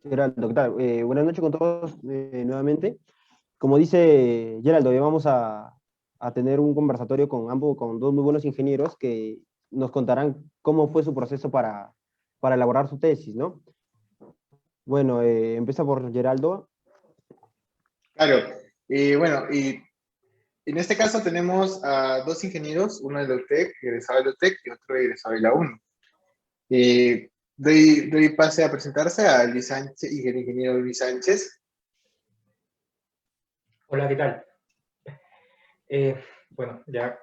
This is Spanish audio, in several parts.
Geraldo, ¿qué tal? Buenas noches con todos nuevamente. Como dice Geraldo, hoy vamos a tener un conversatorio con ambos, con dos muy buenos ingenieros que nos contarán cómo fue su proceso para elaborar su tesis, ¿no? Bueno, empieza por Geraldo. Claro, bueno, y en este caso tenemos a dos ingenieros, uno de la UTEC, egresado de la UTEC, y otro egresado de la UNI. Doy pase a presentarse a Luis Sánchez, el ingeniero Luis Sánchez. Hola, ¿qué tal? Eh, bueno, ya,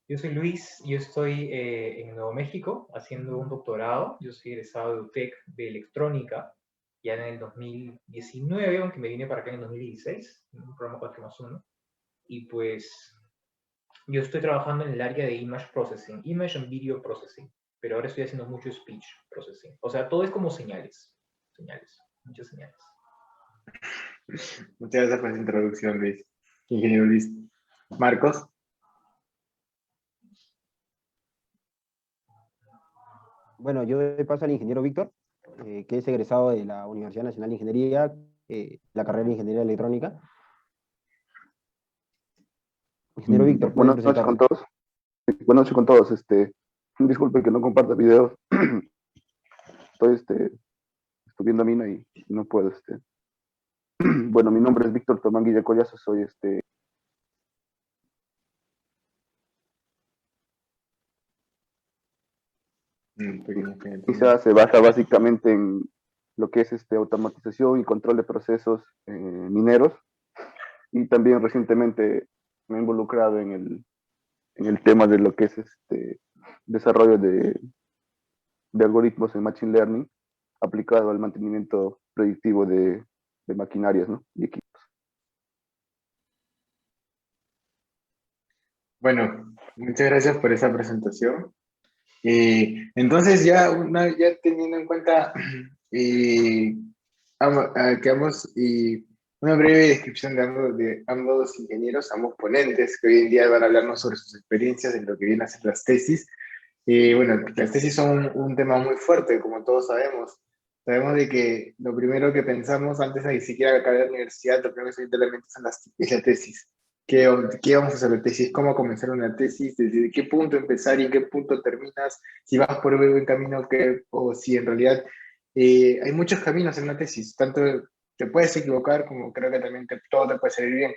yo soy Luis, yo estoy en Nuevo México haciendo un doctorado. Yo soy egresado de UTEC de electrónica, ya en el 2019, aunque me vine para acá en el 2016, en un programa 4 más 1. Y pues yo estoy trabajando en el área de image processing, image and video processing, pero ahora estoy haciendo mucho speech processing. O sea, todo es como señales, muchas señales. Muchas gracias por esa introducción, Luis. Ingeniero Luis. Marcos. Bueno, yo doy paso al ingeniero Víctor, que es egresado de la Universidad Nacional de Ingeniería, la carrera de Ingeniería Electrónica. Ingeniero Víctor, puede Buenas noches con presentarse. todos. Buenas noches con todos. Disculpe que no comparta videos. Estoy viendo mina y no puedo. Bueno, mi nombre es Víctor Tomán Guillacollazo, soy se basa básicamente en lo que es automatización y control de procesos mineros, y también recientemente me he involucrado en el tema de lo que es desarrollo de algoritmos en Machine Learning aplicado al mantenimiento predictivo de maquinarias, ¿no? Y equipos. Bueno, muchas gracias por esa presentación. Entonces, ya teniendo en cuenta que una breve descripción de ambos ingenieros, ambos ponentes, que hoy en día van a hablarnos sobre sus experiencias en lo que vienen a ser las tesis. Bueno, las tesis son un tema muy fuerte, como todos sabemos. Sabemos de que lo primero que pensamos antes de ni siquiera acabar la universidad, lo primero que se viene a la mente es la tesis. ¿Qué vamos a hacer la tesis? ¿Cómo comenzar una tesis? ¿Desde qué punto empezar y en qué punto terminas? Si vas por el buen camino o si en realidad hay muchos caminos en una tesis. Tanto te puedes equivocar como creo que también todo te puede salir bien.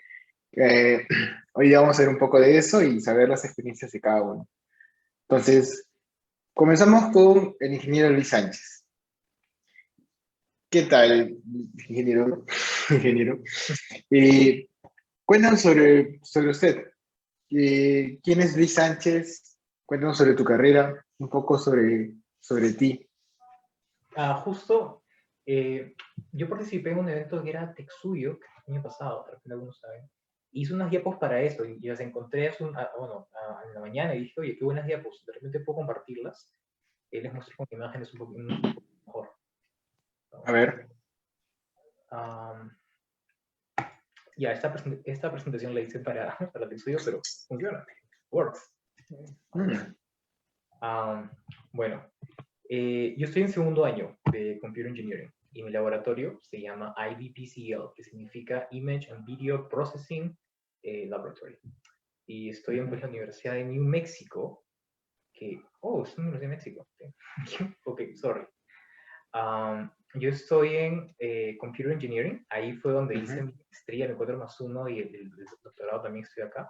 Eh, Hoy vamos a ver un poco de eso y saber las experiencias de cada uno. Entonces, comenzamos con el ingeniero Luis Sánchez. ¿Qué tal, ingeniero? Ingeniero. Eh, Cuéntanos sobre usted. ¿Quién es Luis Sánchez? Cuéntanos sobre tu carrera, un poco sobre ti. Justo, yo participé en un evento que era Texuyo, que el año pasado, tal vez algunos saben. Hice unas diapos para eso y las encontré en la mañana y dije, oye, qué buenas diapos, de repente puedo compartirlas. Les mostré con imágenes un poco mejor. A ver. Ya, esta presentación la hice para Texuyo, pero funciona. Works. Bueno, yo estoy en segundo año de Computer Engineering y mi laboratorio se llama IVPCL, que significa Image and Video Processing Laboratory. Y estoy en la Universidad de New Mexico, estoy en la Universidad de México. Ok, sorry. Yo estoy en Computer Engineering, ahí fue donde hice mi maestría en el 4 más 1 y el doctorado también estoy acá.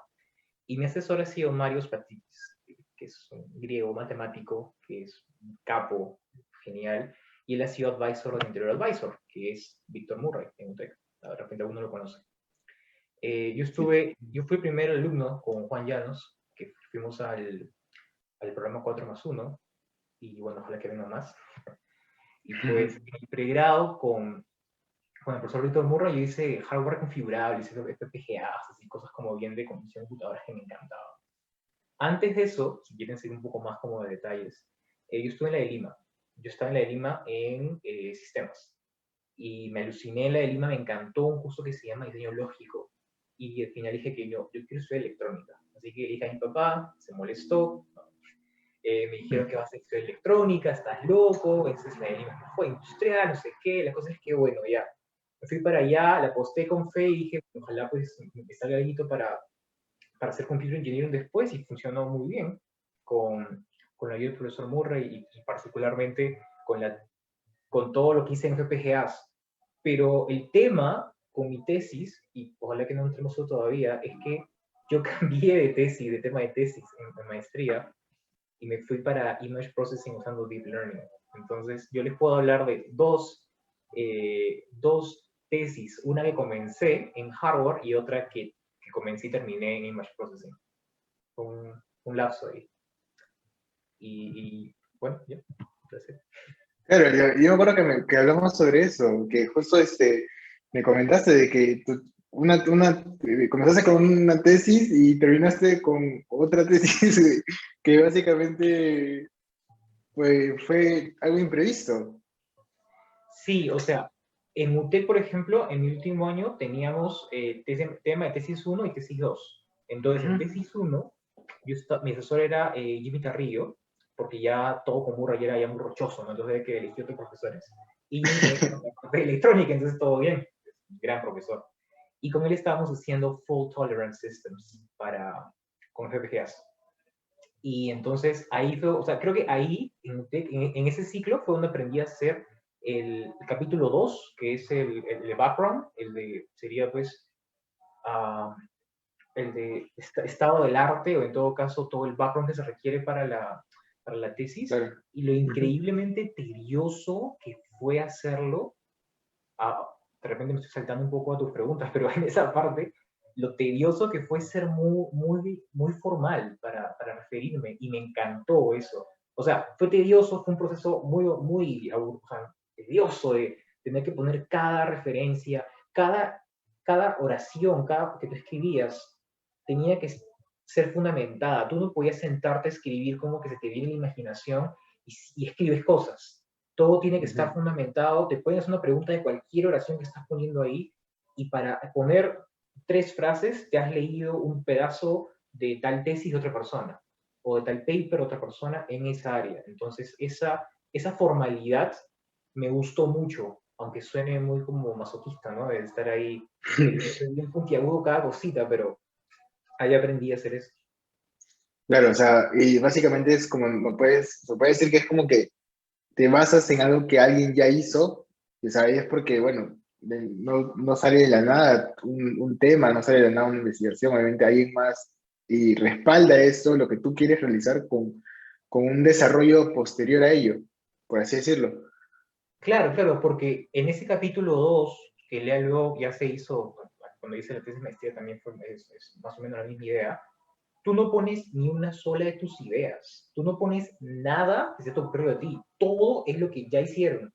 Y mi asesor ha sido Marios Patidis, que es un griego matemático, que es un capo genial, y él ha sido advisor del Interior Advisor, que es Víctor Murray en UTEC. De repente alguno lo conoce. Yo fui el primer alumno con Juan Llanos, que fuimos al programa 4 más 1, y bueno, ojalá que venga más. Y pues en el pregrado con el profesor Víctor Murray yo hice hardware configurable, hice FPGAs, así cosas como bien de condición de computadoras que me encantaban. Antes de eso, si quieren seguir un poco más como de detalles, yo estuve en la de Lima. Yo estaba en la de Lima en sistemas. Y me aluciné en la de Lima, me encantó un curso que se llama diseño lógico. Y al final dije que yo quiero estudiar electrónica. Así que le dije a mi papá, se molestó. Me dijeron que vas a estudiar electrónica, estás loco, entonces la línea fue industrial, no sé qué, la cosa es que, bueno, ya, me fui para allá, la aposté con fe y dije, ojalá pues me salga algo para hacer computer engineering después y funcionó muy bien con la ayuda del profesor Murray y particularmente con todo lo que hice en FPGAs. Pero el tema con mi tesis, y ojalá que no entremos eso todavía, es que yo cambié de tesis, de tema de tesis en maestría, y me fui para Image Processing usando Deep Learning. Entonces, yo les puedo hablar de dos tesis, una que comencé en hardware y otra que comencé y terminé en Image Processing. Un lapso ahí. Y bueno, ya, gracias. Claro, yo me acuerdo que hablamos sobre eso, que justo me comentaste de que comenzaste con una tesis y terminaste con otra tesis que básicamente fue algo imprevisto. Sí, o sea, en UTEC, por ejemplo, en mi último año teníamos tema de tesis 1 y tesis 2. Entonces, en tesis 1, mi asesor era Jimmy Carrillo, porque ya todo con Murray era ya muy rochoso, ¿no? Entonces, que eligió otros profesores. Y Jimmy tenía que la parte de electrónica, entonces todo bien. Gran profesor. Y con él estábamos haciendo Fault Tolerance Systems con FPGAs. Y entonces ahí fue, o sea, creo que ahí, en ese ciclo, fue donde aprendí a hacer el capítulo 2, que es el de background, sería pues el de estado del arte, o en todo caso todo el background que se requiere para la tesis, Claro. y lo increíblemente tedioso que fue hacerlo. De repente me estoy saltando un poco a tus preguntas, pero en esa parte, lo tedioso que fue ser muy formal para referirme, y me encantó eso. O sea, fue tedioso, fue un proceso o sea, tedioso de tener que poner cada referencia, cada oración, cada que tú escribías, tenía que ser fundamentada. Tú no podías sentarte a escribir como que se te viene la imaginación y escribes cosas. Todo tiene que estar fundamentado. Te pueden hacer una pregunta de cualquier oración que estás poniendo ahí, y para poner 3 frases te has leído un pedazo de tal tesis de otra persona, o de tal paper de otra persona en esa área. Entonces, esa formalidad me gustó mucho, aunque suene muy como masoquista, ¿no? De estar ahí, bien puntiagudo cada cosita, pero ahí aprendí a hacer eso. Claro, o sea, y básicamente es como, se puede decir que es como que te basas en algo que alguien ya hizo, y o sea, es porque, bueno, no sale de la nada un tema, no sale de la nada una investigación, obviamente alguien más y respalda esto, lo que tú quieres realizar con un desarrollo posterior a ello, por así decirlo. Claro, claro, porque en ese capítulo 2, que luego ya se hizo, cuando hice la tesis de maestría también es más o menos la misma idea. Tú no pones ni una sola de tus ideas, tú no pones nada que se te ocurrió de ti, todo es lo que ya hicieron,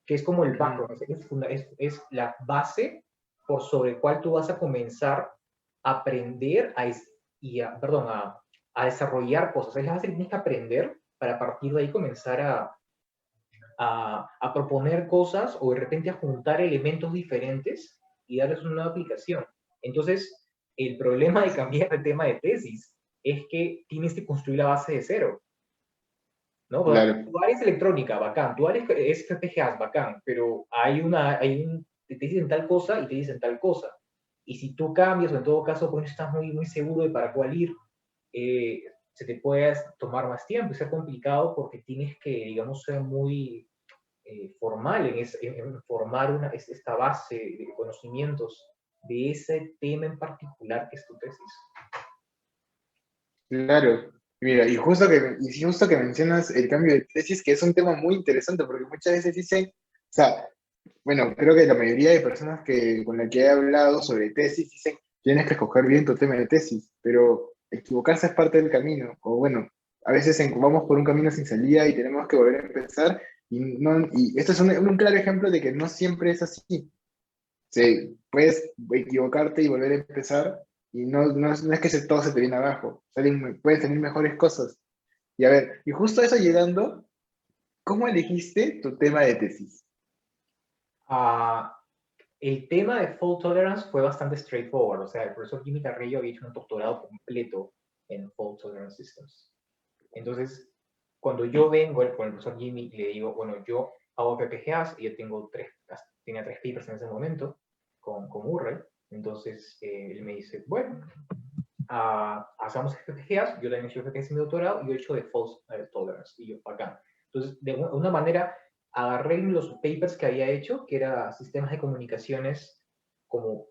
que es como el background, es la base por sobre el cual tú vas a comenzar a aprender a desarrollar cosas. Es la base que tienes que aprender para, a partir de ahí, comenzar a proponer cosas, o de repente a juntar elementos diferentes y darles una nueva aplicación. Entonces, el problema de cambiar de tema de tesis es que tienes que construir la base de cero, ¿no? Claro, Tu área es electrónica, bacán, tu área es FPGAs, bacán, pero te dicen tal cosa y te dicen tal cosa. Y si tú cambias, o en todo caso, pues no estás muy seguro de para cuál ir, se te puede tomar más tiempo y ser complicado, porque tienes que, digamos, ser muy formal en formar esta base de conocimientos de ese tema en particular que es tu tesis. claro. Mira, y justo que mencionas el cambio de tesis, que es un tema muy interesante, porque muchas veces dicen, o sea, bueno, creo que la mayoría de personas con las que he hablado sobre tesis dicen, tienes que escoger bien tu tema de tesis, pero equivocarse es parte del camino. O bueno, a veces vamos por un camino sin salida y tenemos que volver a empezar. Y esto es un claro ejemplo de que no siempre es así. Sí, puedes equivocarte y volver a empezar, y no es que todo se te viene abajo. Pueden salir mejores cosas. Y a ver, y justo a eso llegando, ¿cómo elegiste tu tema de tesis? Uh, el tema de fault tolerance fue bastante straightforward. O sea, el profesor Jimmy Carrillo había hecho un doctorado completo en fault tolerance systems. Entonces, cuando yo vengo con el profesor Jimmy y le digo, bueno, yo hago FPGAs, y yo tenía 3 papers en ese momento con Murray, entonces él me dice, bueno, hacemos FPGAs, yo también he hecho FPGAs en mi doctorado, y yo he hecho de false tolerance, y yo, acá. Entonces, de una manera, agarré los papers que había hecho, que eran sistemas de comunicaciones como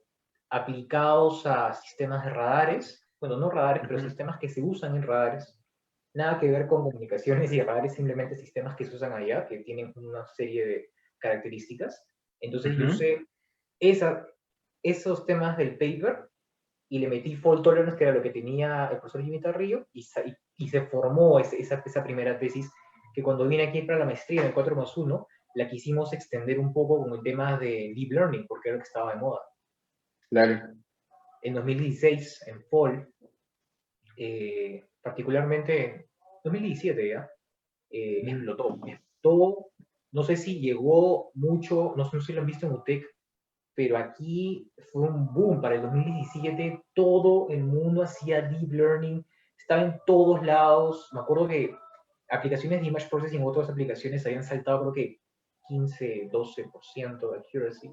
aplicados a sistemas de radares, bueno, no radares, pero sistemas que se usan en radares, nada que ver con comunicaciones y radares, simplemente sistemas que se usan allá, que tienen una serie de características. Entonces yo usé esos temas del paper y le metí fault tolerance, que era lo que tenía el profesor Jimmy Tarrillo, y se formó esa primera tesis, que cuando vine aquí para la maestría en el 4+1, la quisimos extender un poco con el tema de deep learning, porque era lo que estaba de moda. Claro. En 2016, en fall, particularmente en 2017 ya, explotó. No sé si llegó mucho, no sé si lo han visto en UTEC, pero aquí fue un boom. Para el 2017 todo el mundo hacía deep learning, estaba en todos lados. Me acuerdo que aplicaciones de image processing, otras aplicaciones habían saltado creo que 15-12% de accuracy.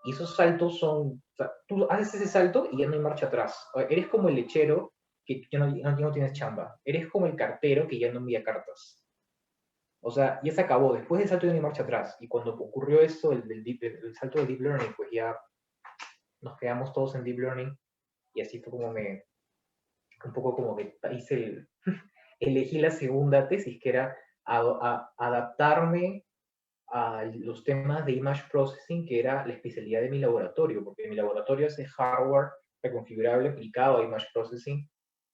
Y esos saltos son, o sea, tú haces ese salto y ya no hay marcha atrás. Eres como el lechero que ya no tienes chamba. Eres como el cartero que ya no envía cartas. O sea, ya se acabó. Después del salto ya no hay marcha atrás. Y cuando ocurrió esto, el salto de Deep Learning, pues ya nos quedamos todos en Deep Learning. Y así fue como un poco como que hice elegí la segunda tesis, que era adaptarme a los temas de image processing, que era la especialidad de mi laboratorio, porque mi laboratorio hace hardware reconfigurable aplicado a image processing,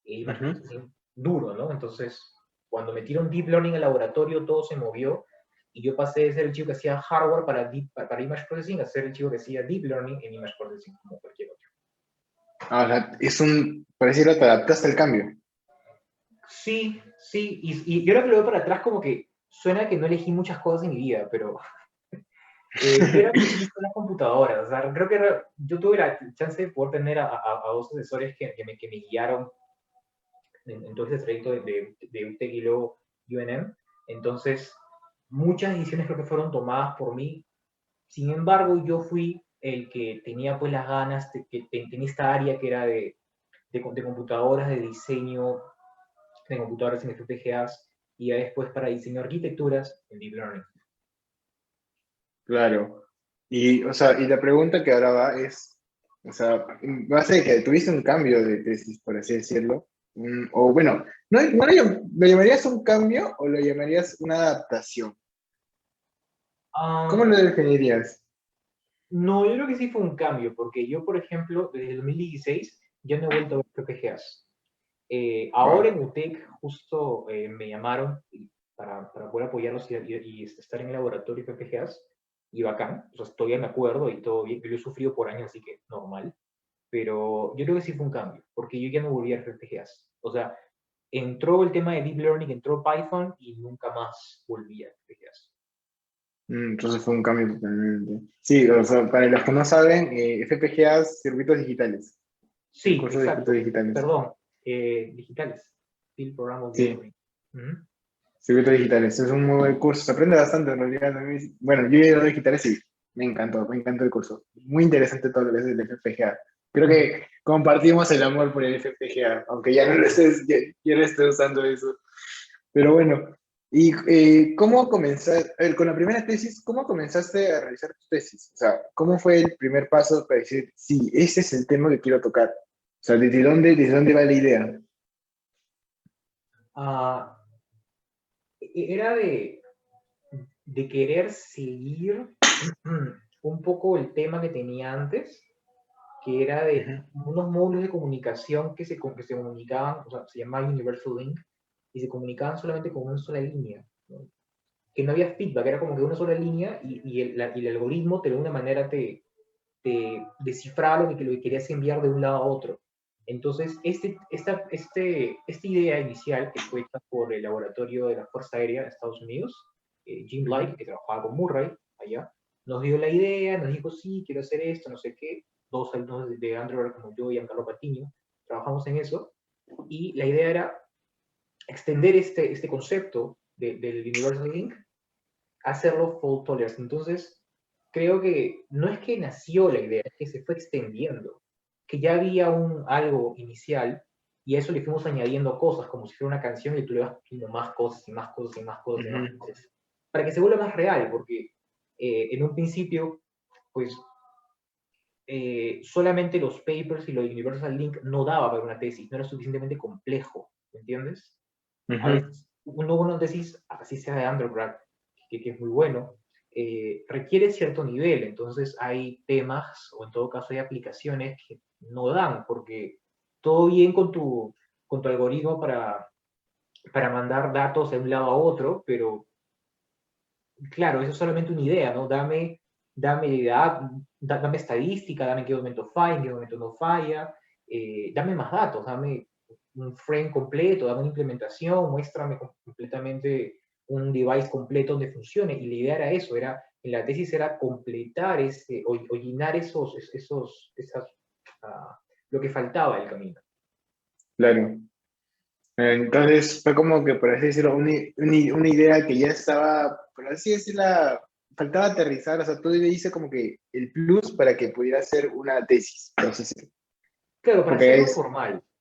e image processing duro, ¿no? Entonces, cuando metieron deep learning al laboratorio, todo se movió, y yo pasé de ser el chico que hacía hardware para image processing a ser el chico que hacía deep learning en image processing, como cualquier otro. Ahora, por decirlo, te adaptaste al cambio. Sí, sí, y yo ahora que lo veo para atrás, como que suena que no elegí muchas cosas en mi vida, pero yo era muy con las computadoras. O sea, creo que yo tuve la chance de poder tener a dos asesores que me guiaron en todo ese trayecto de UTEC y luego UNM. Entonces, muchas decisiones creo que fueron tomadas por mí. Sin embargo, yo fui el que tenía pues las ganas, que tenía esta área que era de computadoras, de diseño, de computadoras en FPGAs, y ya después para diseño de arquitecturas en Deep Learning. Claro. Y, o sea, y la pregunta que ahora va es, o sea, va a ser que tuviste un cambio de tesis, por así decirlo. O bueno, ¿lo llamarías un cambio o lo llamarías una adaptación? ¿Cómo lo definirías? No, yo creo que sí fue un cambio, porque yo, por ejemplo, desde el 2016 ya no he vuelto a ver FPGAs. Ahora en UTEC justo me llamaron para poder apoyarlos y estar en el laboratorio de FPGAs, y bacán, o sea, todavía me acuerdo y todo bien, yo he sufrido por años, así que normal, pero yo creo que sí fue un cambio, porque yo ya no volví a FPGAs. O sea, entró el tema de Deep Learning, entró Python y nunca más volví a FPGAs. Entonces fue un cambio totalmente. Sí, o sea, para los que no saben, FPGAs, circuitos digitales. El Sí, curso de exacto. circuitos digitales. Perdón, digitales. Field Programmable Sí, Delivery. Uh-huh. circuitos digitales. Es un muy buen curso. Se aprende bastante en realidad. Bueno, yo he ido a digitales y me encantó el curso. Muy interesante todo lo que es el FPGA. Creo que compartimos el amor por el FPGA, aunque ya no lo estés, ya no esté usando eso. Pero bueno, ¿y cómo comenzaste, con la primera tesis, cómo comenzaste a realizar tu tesis? O sea, ¿cómo fue el primer paso para decir, sí, ese es el tema que quiero tocar? O sea, ¿desde dónde va la idea? Era de querer seguir un poco el tema que tenía antes, que era de unos módulos de comunicación que se comunicaban, o sea, se llamaba Universal Link, y se comunicaban solamente con una sola línea, ¿no? Que no había feedback, era como que una sola línea, y el algoritmo de alguna manera te descifraba lo que querías enviar de un lado a otro. Entonces, esta idea inicial, que fue hecha por el laboratorio de la Fuerza Aérea de Estados Unidos, Jim Blythe, que trabajaba con Murray allá, nos dio la idea, nos dijo, sí, quiero hacer esto, no sé qué. Dos alumnos de Andrew como yo y Giancarlo Patiño trabajamos en eso, y la idea era extender este concepto del Universal Link, hacerlo fault tolerance. Entonces, creo que no es que nació la idea, es que se fue extendiendo, que ya había algo inicial y a eso le fuimos añadiendo cosas, como si fuera una canción y tú le vas poniendo más cosas y más cosas y más cosas y más cosas, para que se vuelva más real, porque en un principio, pues, solamente los papers y lo de Universal Link no daba para una tesis, no era suficientemente complejo, ¿me entiendes? A veces una tesis, así sea de undergrad, que es muy bueno, requiere cierto nivel, entonces hay temas, o en todo caso hay aplicaciones que no dan, porque todo bien con tu algoritmo para mandar datos de un lado a otro, pero claro, eso es solamente una idea, ¿no? Dame estadística, dame en qué momento falla, en qué momento no falla, dame más datos, dame un frame completo, dame una implementación, muéstrame completamente un device completo donde funcione. Y la idea era eso, en la tesis era completar o llenar lo que faltaba del camino. Claro. Entonces fue como que, por así decirlo, una idea que ya estaba, por así decirlo, faltaba aterrizar, o sea, tú le hice como que el plus para que pudiera hacer una tesis, por así decirlo. Claro, Porque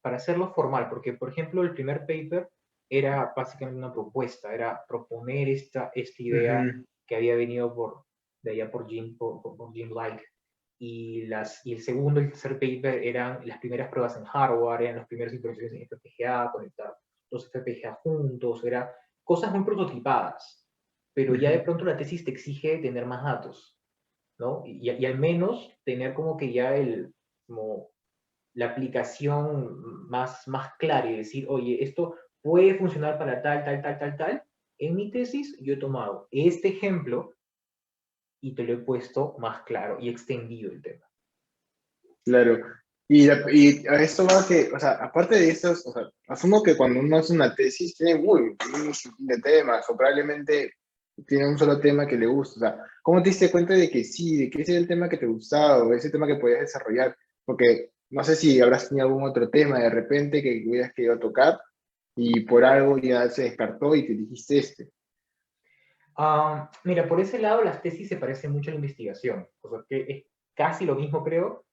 para hacerlo formal, porque por ejemplo el primer paper era básicamente una propuesta, era proponer esta idea que había venido de allá por Jim Like, y el segundo y el tercer paper eran las primeras pruebas en hardware, eran las primeras implementaciones en FPGA, conectar los FPGA juntos, eran cosas muy prototipadas, pero ya de pronto la tesis te exige tener más datos, ¿no? Y al menos tener como que ya como la aplicación más clara y decir, oye, esto puede funcionar para tal, tal, tal, tal, tal. En mi tesis yo he tomado este ejemplo y te lo he puesto más claro y extendido el tema. claro. Y a esto va que, o sea, aparte de estos, o sea, asumo que cuando uno hace una tesis tiene un sinfín de temas, o probablemente tiene un solo tema que le gusta. O sea, ¿cómo te diste cuenta de que sí, de que ese era el tema que te gustaba, o ese tema que podías desarrollar? Porque no sé si habrás tenido algún otro tema de repente que hubieras querido tocar, y por algo ya se descartó y te dijiste este. Mira, por ese lado las tesis se parecen mucho a la investigación, o sea, que es casi lo mismo creo,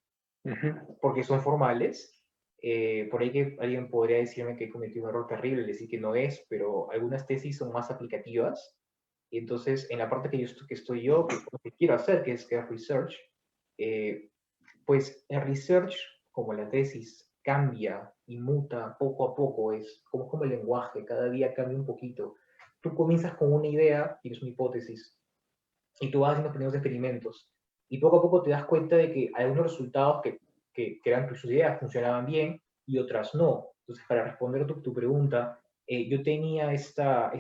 porque son formales. Por ahí que alguien podría decirme que he cometido un error terrible, decir que no es, pero algunas tesis son más aplicativas. Y entonces, en la parte que estoy yo, que lo que quiero hacer, que es research, pues en research, como la tesis cambia y muta poco a poco, es como el lenguaje, cada día cambia un poquito. Tú comienzas con una idea, tienes una hipótesis, y tú vas haciendo pequeños experimentos, y poco a poco te das cuenta de que hay algunos resultados que eran tus ideas funcionaban bien y otras no. Entonces, para responder tu pregunta, yo tenía esta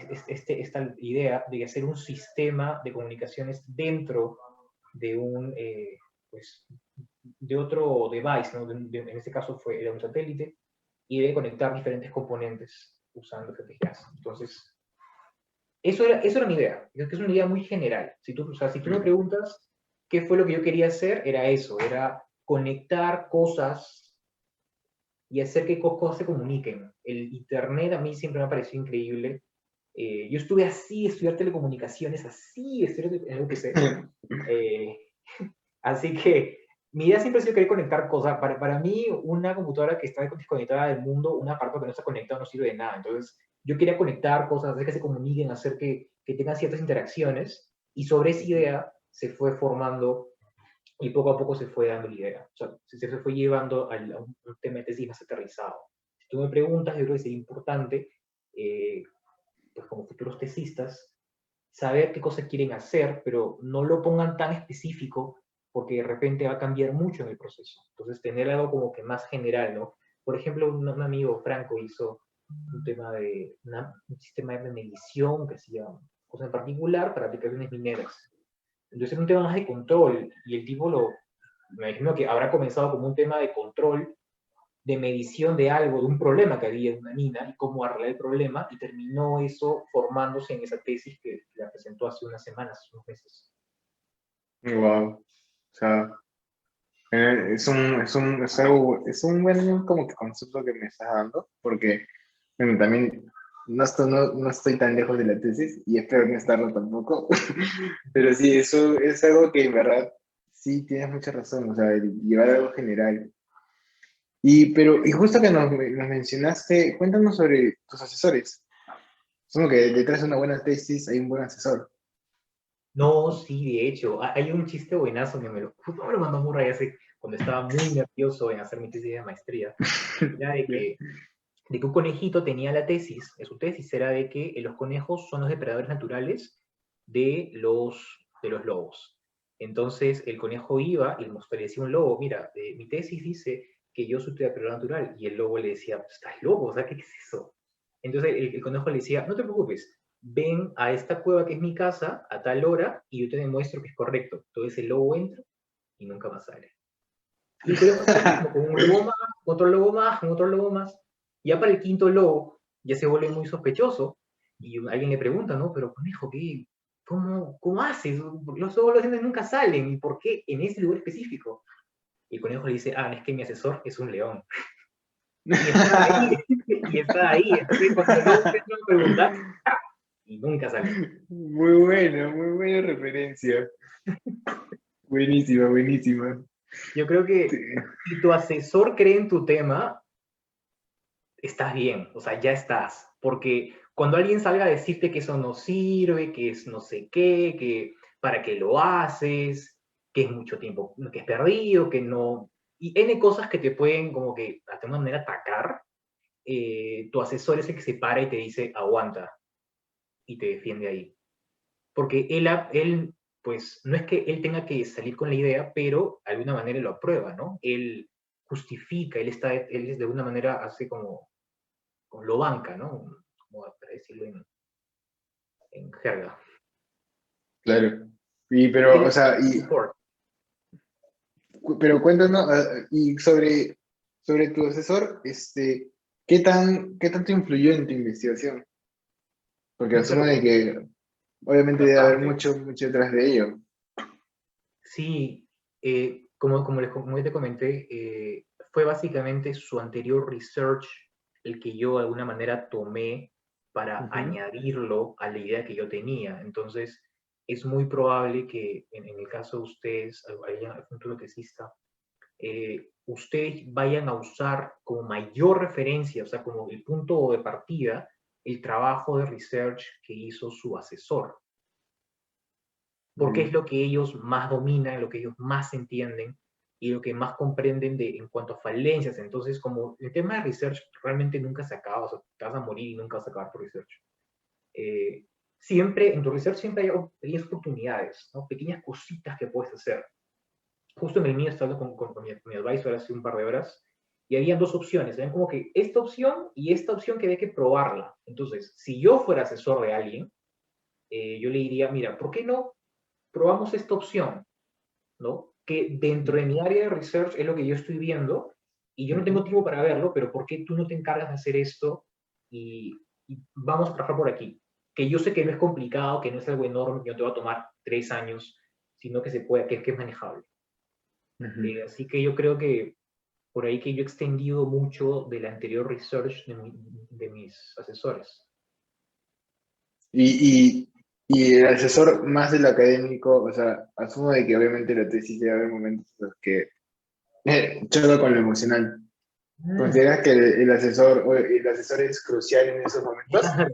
idea de hacer un sistema de comunicaciones dentro de pues, de otro device, ¿no? En este caso era un satélite, y de conectar diferentes componentes usando FPGAs. Entonces, eso era mi idea. Es que es una idea muy general. Si tú me preguntas qué fue lo que yo quería hacer, era eso, era conectar cosas y hacer que cosas se comuniquen. El Internet a mí siempre me ha parecido increíble. Yo estuve así, estudiar telecomunicaciones, así, estudiar en el UPC. Así que mi idea siempre ha sido querer conectar cosas. Para mí, una computadora que está desconectada del mundo, un aparato que no está conectado no sirve de nada. Entonces, yo quería conectar cosas, hacer que se comuniquen, hacer que tengan ciertas interacciones. Y sobre esa idea se fue formando y poco a poco se fue dando la idea. O sea, se fue llevando a un tema de tesis más aterrizado. Si tú me preguntas, yo creo que sería importante, pues como futuros tesistas, saber qué cosas quieren hacer, pero no lo pongan tan específico porque de repente va a cambiar mucho en el proceso. Entonces, tener algo como que más general, ¿no? Por ejemplo, un amigo, Franco, hizo un sistema de medición que hacía cosas en particular para aplicaciones mineras. Entonces, era un tema más de control y el tipo me imagino que habrá comenzado como un tema de control, de medición de algo, de un problema que había en una mina y cómo arreglar el problema, y terminó eso formándose en esa tesis que la presentó hace unas semanas, unos meses. Wow. O sea, es un buen como que concepto que me estás dando, porque bueno, también no estoy tan lejos de la tesis y espero no estarlo tampoco, pero sí, eso es algo que en verdad sí tienes mucha razón, o sea, el llevar algo general. Y justo que nos mencionaste, cuéntanos sobre tus asesores. Supongo que detrás de una buena tesis hay un buen asesor. No, sí, de hecho, hay un chiste buenazo que justo me lo mandó Murray hace, cuando estaba muy nervioso en hacer mi tesis de maestría. Era de que un conejito tenía la tesis, su tesis era de que los conejos son los depredadores naturales de los lobos. Entonces el conejo iba y le decía a un lobo, mira, mi tesis dice que yo soy tu depredador natural, y el lobo le decía, pues, estás loco, o sea, ¿qué es eso? Entonces el conejo le decía, no te preocupes, ven a esta cueva que es mi casa a tal hora y yo te demuestro que es correcto. Entonces el lobo entra y nunca más sale. Y el conejo hace lo mismo, con un lobo más, otro lobo más, con otro lobo más. Ya para el quinto lobo ya se vuelve muy sospechoso y alguien le pregunta, ¿no? Pero conejo, ¿cómo haces? Los lobos nunca salen, ¿y por qué en ese lugar específico? Y el conejo le dice, es que mi asesor es un león. Y está ahí, y está ahí. Entonces cuando el lobo empieza a preguntar, y nunca sale. Muy buena referencia. Buenísima, buenísima. Yo creo Sí. que si tu asesor cree en tu tema, estás bien, o sea, ya estás. Porque cuando alguien salga a decirte que eso no sirve, que es no sé qué, que para qué lo haces, que es mucho tiempo, que es perdido, que no... Y N cosas que te pueden como que de alguna manera atacar, tu asesor es el que se para y te dice, aguanta, y te defiende ahí. Porque él, pues, no es que él tenga que salir con la idea, pero de alguna manera lo aprueba, ¿no? Él justifica, él es de alguna manera hace como lo banca, ¿no? Como para decirlo en jerga. Claro. Él O es sea, support. pero cuéntanos, y sobre tu asesor, qué tanto influyó en tu investigación? Porque Pucha, asumo de que obviamente debe haber bastante. mucho, mucho detrás de ello. Sí, como ya te comenté, fue básicamente su anterior research el que yo de alguna manera tomé para Ujú. añadirlo a la idea que yo tenía. Entonces, es muy probable que en el caso de ustedes, al futuro tesista, ustedes vayan a usar como mayor referencia, o sea, como el punto de partida, el trabajo de research que hizo su asesor, porque es Mm. lo que ellos más dominan, lo que ellos más entienden y lo que más comprenden en cuanto a falencias. Entonces, como el tema de research realmente nunca se acaba, o sea, te vas a morir y nunca vas a acabar tu research. Eh, Siempre, en tu research siempre hay pequeñas oportunidades, ¿no? Pequeñas cositas que puedes hacer. Justo en el mío estaba con mi advisor hace un par de horas y había dos opciones. Habían como que esta opción y esta opción que había que probarla. Entonces, si yo fuera asesor de alguien, yo le diría, mira, ¿por qué no probamos esta opción? ¿No? Que dentro de mi área de research es lo que yo estoy viendo y yo no tengo Ujú. tiempo para verlo, pero ¿por qué tú no te encargas de hacer esto y vamos a trabajar por aquí? Que yo sé que no es complicado, que no es algo enorme, que no te va a tomar 3 años, sino que se puede, que es manejable. Ujú. Así que yo creo que por ahí que yo he extendido mucho del anterior research de mis asesores. Y el asesor más del académico, o sea, asumo de que obviamente la tesis debe haber momentos en los que choca con lo emocional. Mm, ¿Consideras que el asesor es crucial en esos momentos? claro.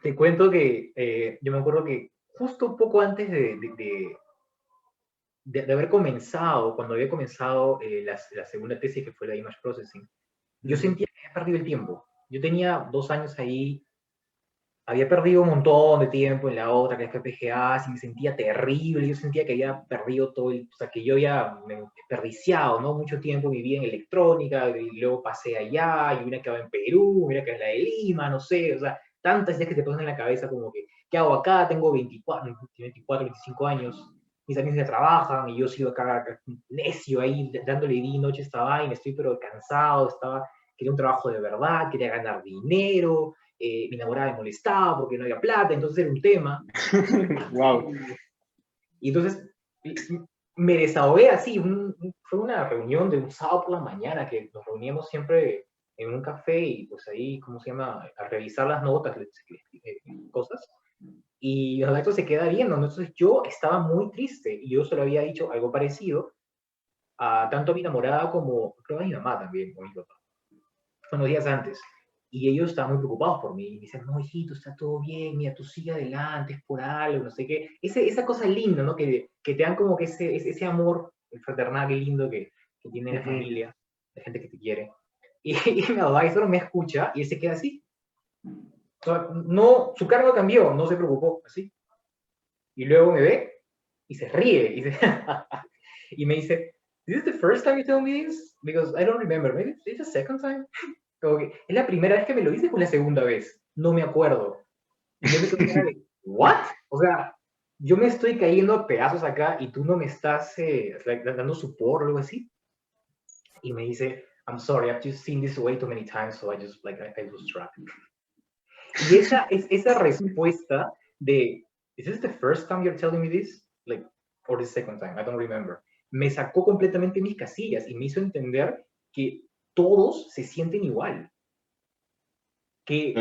Te cuento que yo me acuerdo que justo un poco antes de haber comenzado, cuando había comenzado la segunda tesis, que fue la de Image Processing, yo Ujú. sentía que había perdido el tiempo. Yo tenía 2 años ahí, había perdido un montón de tiempo en la otra, que es PPGA, y me sentía terrible, yo sentía que había perdido todo, o sea, que yo había desperdiciado, ¿no? Mucho tiempo viví en electrónica, y luego pasé allá, y una quedaba en Perú, una que es la de Lima, no sé, o sea, tantas ideas que te pasan en la cabeza como que, ¿qué hago acá? Tengo 25 años, mis amigos ya trabajan, y yo sigo acá necio ahí, dándole día y noche a esta vaina, estoy pero cansado, quería un trabajo de verdad, quería ganar dinero, mi enamorada me molestaba porque no había plata, entonces era un tema. Wow. Y entonces me desahogué así. Fue una reunión de un sábado por la mañana que nos reuníamos siempre en un café y pues ahí, ¿cómo se llama? A revisar las notas, cosas. Y Adalberto se queda viendo, ¿no? Entonces yo estaba muy triste y yo se lo había dicho algo parecido a tanto a mi enamorada como creo a mi mamá también, o a mi papá, unos días antes. Y ellos estaban muy preocupados por mí. Y me dicen, no, hijito, está todo bien, mira, tú sigue adelante, es por algo, no sé qué. Esa cosa linda, ¿no? Que te dan como que ese amor fraternal lindo que tiene la familia, la gente que te quiere. Y mi advisor me escucha y él se queda así. O sea, no, su cara no cambió, no se preocupó, así. Y luego me ve y se ríe. Y me dice, ¿Is this the first time you tell me this? Because I don't remember. Maybe it's the second time. Como que es la primera vez que me lo dices o la segunda vez. No me acuerdo. Y yo me quedo cara de, ¿what? O sea, yo me estoy cayendo a pedazos acá y tú no me estás dando support o algo así. Y me dice, I'm sorry, I've just seen this way too many times, so I just, like, I lose track. Y esa respuesta de, is this the first time you're telling me this? Like, or the second time, I don't remember. Me sacó completamente mis casillas y me hizo entender que todos se sienten igual. Que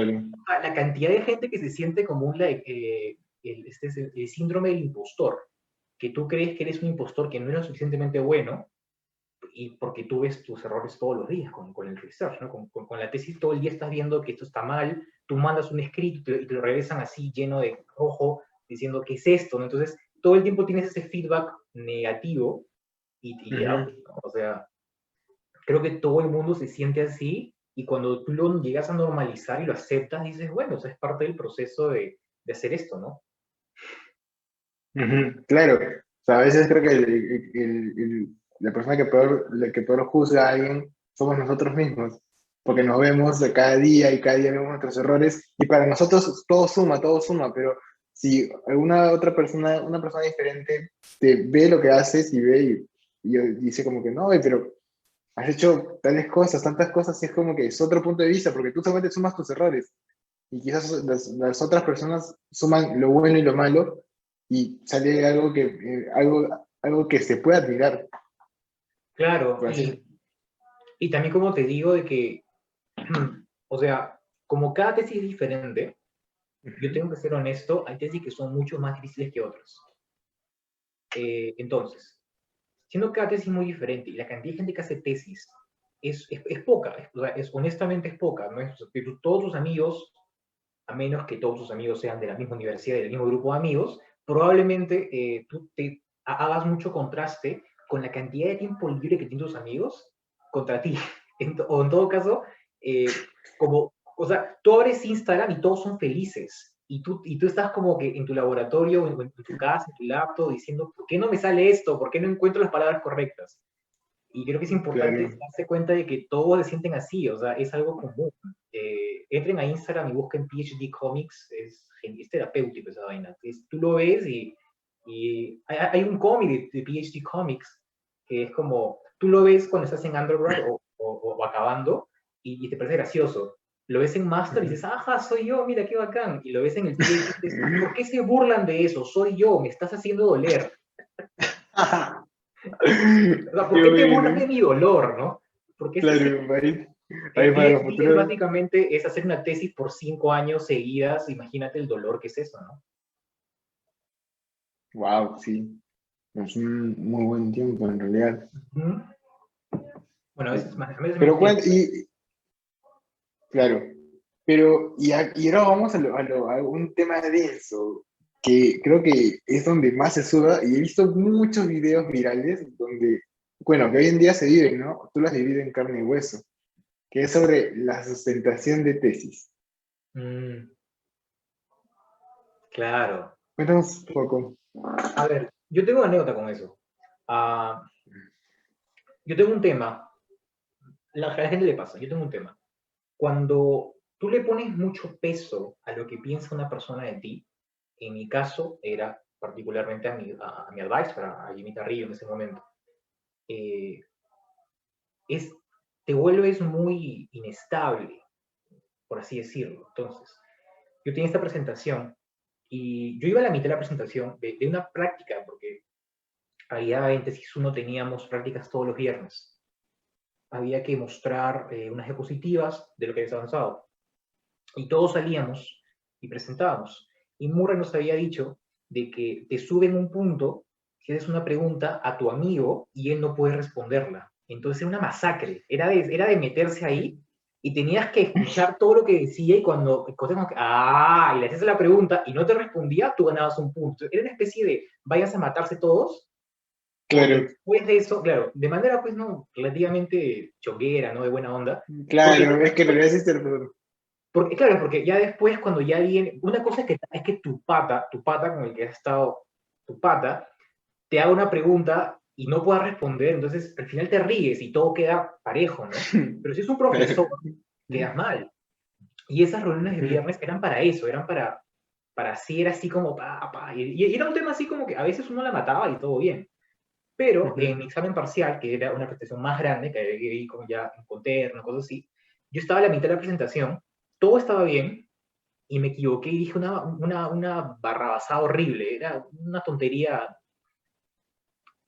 la cantidad de gente que se siente como el síndrome del impostor, que tú crees que eres un impostor que no es lo suficientemente bueno, y porque tú ves tus errores todos los días con el research, ¿no? Con la tesis todo el día estás viendo que esto está mal, tú mandas un escrito y te lo regresan así lleno de rojo, diciendo ¿qué es esto? ¿no? Entonces, todo el tiempo tienes ese feedback negativo y te da, ¿no? O sea, creo que todo el mundo se siente así y cuando tú lo llegas a normalizar y lo aceptas, dices, bueno, o sea, es parte del proceso de hacer esto, ¿no? Claro, o sea, a veces creo que la persona la que peor juzga a alguien somos nosotros mismos, porque nos vemos de cada día y cada día vemos nuestros errores y para nosotros todo suma, pero si alguna otra persona, una persona diferente, te ve lo que haces y ve y dice como que no, pero has hecho tales cosas, tantas cosas, y es como que es otro punto de vista, porque tú solamente sumas tus errores y quizás las otras personas suman lo bueno y lo malo y sale algo algo que se pueda admirar. Claro, Por así. y también como te digo de que, o sea, como cada tesis es diferente, yo tengo que ser honesto, hay tesis que son mucho más difíciles que otras. Entonces, siendo cada tesis muy diferente y la cantidad de gente que hace tesis es poca, o sea, honestamente es poca, ¿no? Todos tus amigos, a menos que todos tus amigos sean de la misma universidad y del mismo grupo de amigos, probablemente tú te hagas mucho contraste con la cantidad de tiempo libre que tienen tus amigos contra ti. O en todo caso, o sea, tú abres Instagram y todos son felices. Y tú estás como que en tu laboratorio, en tu casa, en tu laptop, diciendo, ¿por qué no me sale esto? ¿Por qué no encuentro las palabras correctas? Y creo que es importante Claro. darse cuenta de que todos se sienten así, o sea, es algo común. Entren a Instagram y busquen PhD Comics, es terapéutico esa vaina. Tú lo ves y hay un cómic de PhD Comics que es como, tú lo ves cuando estás en undergrad o acabando y te parece gracioso. Lo ves en Master y dices, ajá, soy yo, mira qué bacán. Y lo ves en el PhD y dices, ¿por qué se burlan de eso? Soy yo, me estás haciendo doler. O sea, ¿por Qué qué te burlas de bueno. mi dolor, no? Porque es así. Claro, El ahí para los PhD es futuros. básicamente es hacer una tesis por 5 años seguidas. Imagínate el dolor que es eso, ¿no? Wow, sí. Es un muy buen tiempo en realidad. Ujú. Bueno, a Sí. veces más, a veces Pero menos tiempo. claro, pero y ahora vamos a un tema denso, que creo que es donde más se suda, y he visto muchos videos virales donde, bueno, que hoy en día se viven, ¿no? Tú las vivido en carne y hueso, que es sobre la sustentación de tesis. Mm, claro. Cuéntanos un poco. A ver, yo tengo una anécdota con eso. Ah, yo tengo un tema. A la gente le pasa. Yo tengo un tema. Cuando tú le pones mucho peso a lo que piensa una persona de ti, en mi caso era particularmente a mi advisor, a Jimmy Tarrillo en ese momento, eh, es, te vuelves muy inestable, por así decirlo. Entonces, yo tenía esta presentación y yo iba a la mitad de la presentación de una práctica, porque había en tesis uno teníamos prácticas todos los viernes. había que mostrar unas diapositivas de lo que habías avanzado. Y todos salíamos y presentábamos. Y Murray nos había dicho de que te suben un punto si haces una pregunta a tu amigo y él no puede responderla. Entonces era una masacre, era de meterse ahí y tenías que escuchar todo lo que decía y cuando y le hacías la pregunta y no te respondía, tú ganabas un punto. Era una especie de vayas a matarse todos. Claro, Después de eso, claro, de manera pues no, relativamente choguera, ¿no? De buena onda. claro, es que en realidad sí se lo- Porque, claro, porque ya después, cuando ya viene, una cosa es que tu pata con el que has estado, tu pata, te haga una pregunta y no pueda responder, entonces al final te ríes y todo queda parejo, ¿no? Pero si es un profesor, quedas mal. Y esas reuniones de viernes eran para eso, eran para hacer así como y era un tema así como que a veces uno la mataba y todo bien. Pero en mi examen parcial, que era una presentación más grande, que había que ir como ya con terno, cosas así, yo estaba a la mitad de la presentación, todo estaba bien, y me equivoqué y dije una barrabasada horrible, era una tontería,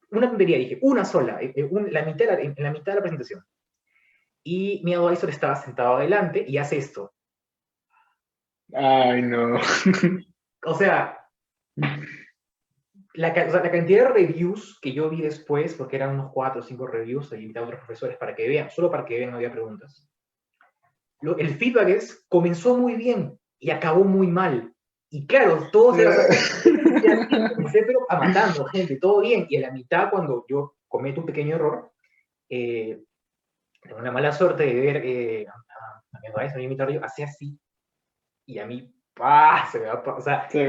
dije, una sola, en la mitad de la presentación. Y mi advisor estaba sentado adelante y hace esto. Ay, no. O sea, la cantidad de reviews que yo vi después, porque eran unos 4 o 5 reviews, y invité a otros profesores para que vean, solo para que vean, no había preguntas. El feedback es, comenzó muy bien y acabó muy mal. Y claro, todos eran, o sea, comencé pero a matando gente, todo bien, y a la mitad cuando yo cometo un pequeño error, tengo la mala suerte de ver a mi advisor, a mi invitado, hace así, y a mí, se me va, o sea, Sí.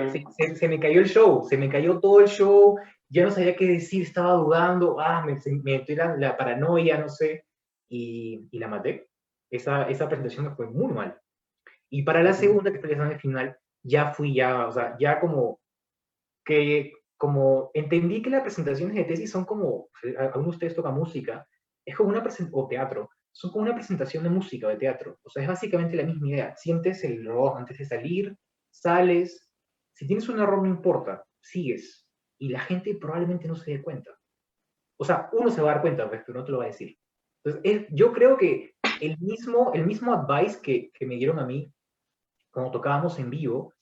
se me cayó el show, se me cayó todo el show, ya no sabía qué decir, estaba dudando, me entró la paranoia, no sé, y la maté. Esa presentación me fue muy mal. Y para la segunda, que fue el examen final, ya fui o sea, ya como entendí que las presentaciones de tesis son como, algunos de ustedes tocan música, es como una presentación, o teatro, son como una presentación de música o de teatro. O sea, es básicamente la misma idea. Sientes el reloj antes de salir, sales, si tienes un error no importa, sigues. Y la gente probablemente no se dé cuenta. O sea, uno se va a dar cuenta, pues, pero no te lo va a decir. Entonces, yo creo que el mismo advice que me dieron a mí cuando tocábamos en vivo,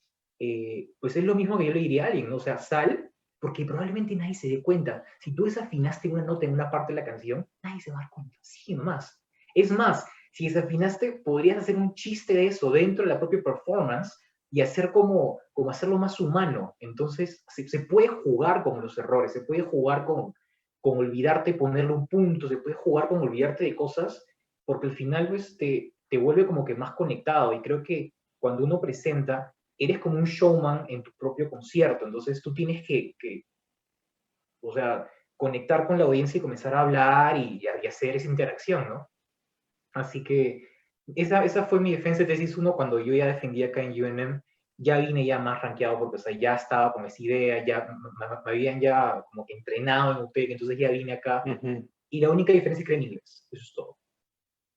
pues es lo mismo que yo le diría a alguien, ¿no? O sea, sal, porque probablemente nadie se dé cuenta. Si tú desafinaste una nota en una parte de la canción, nadie se va a dar cuenta. Sí, nomás. Es más, si desafinaste, podrías hacer un chiste de eso dentro de la propia performance y hacer como hacerlo más humano. Entonces, se puede jugar con los errores, se puede jugar con olvidarte ponerle un punto, se puede jugar con olvidarte de cosas, porque al final pues, te vuelve como que más conectado. Y creo que cuando uno presenta, eres como un showman en tu propio concierto, entonces tú tienes o sea, conectar con la audiencia y comenzar a hablar y hacer esa interacción, ¿no? Así que esa fue mi defensa de tesis 1 cuando yo ya defendí acá en UNM, ya vine ya más rankeado porque o sea, ya estaba con esa idea, ya me habían ya como que entrenado en UTEC, entonces ya vine acá, y la única diferencia es que era en inglés, eso es todo.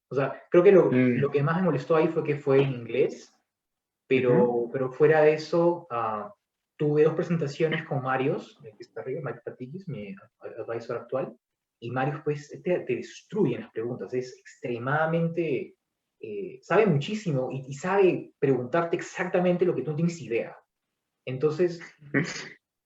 O sea, creo que lo que más me molestó ahí fue que fue en inglés, pero fuera de eso, tuve 2 presentaciones con Marios, que está arriba, Mike Patigis, mi advisor actual, y Marios pues te destruye en las preguntas, es extremadamente, sabe muchísimo y sabe preguntarte exactamente lo que tú no tienes idea. Entonces,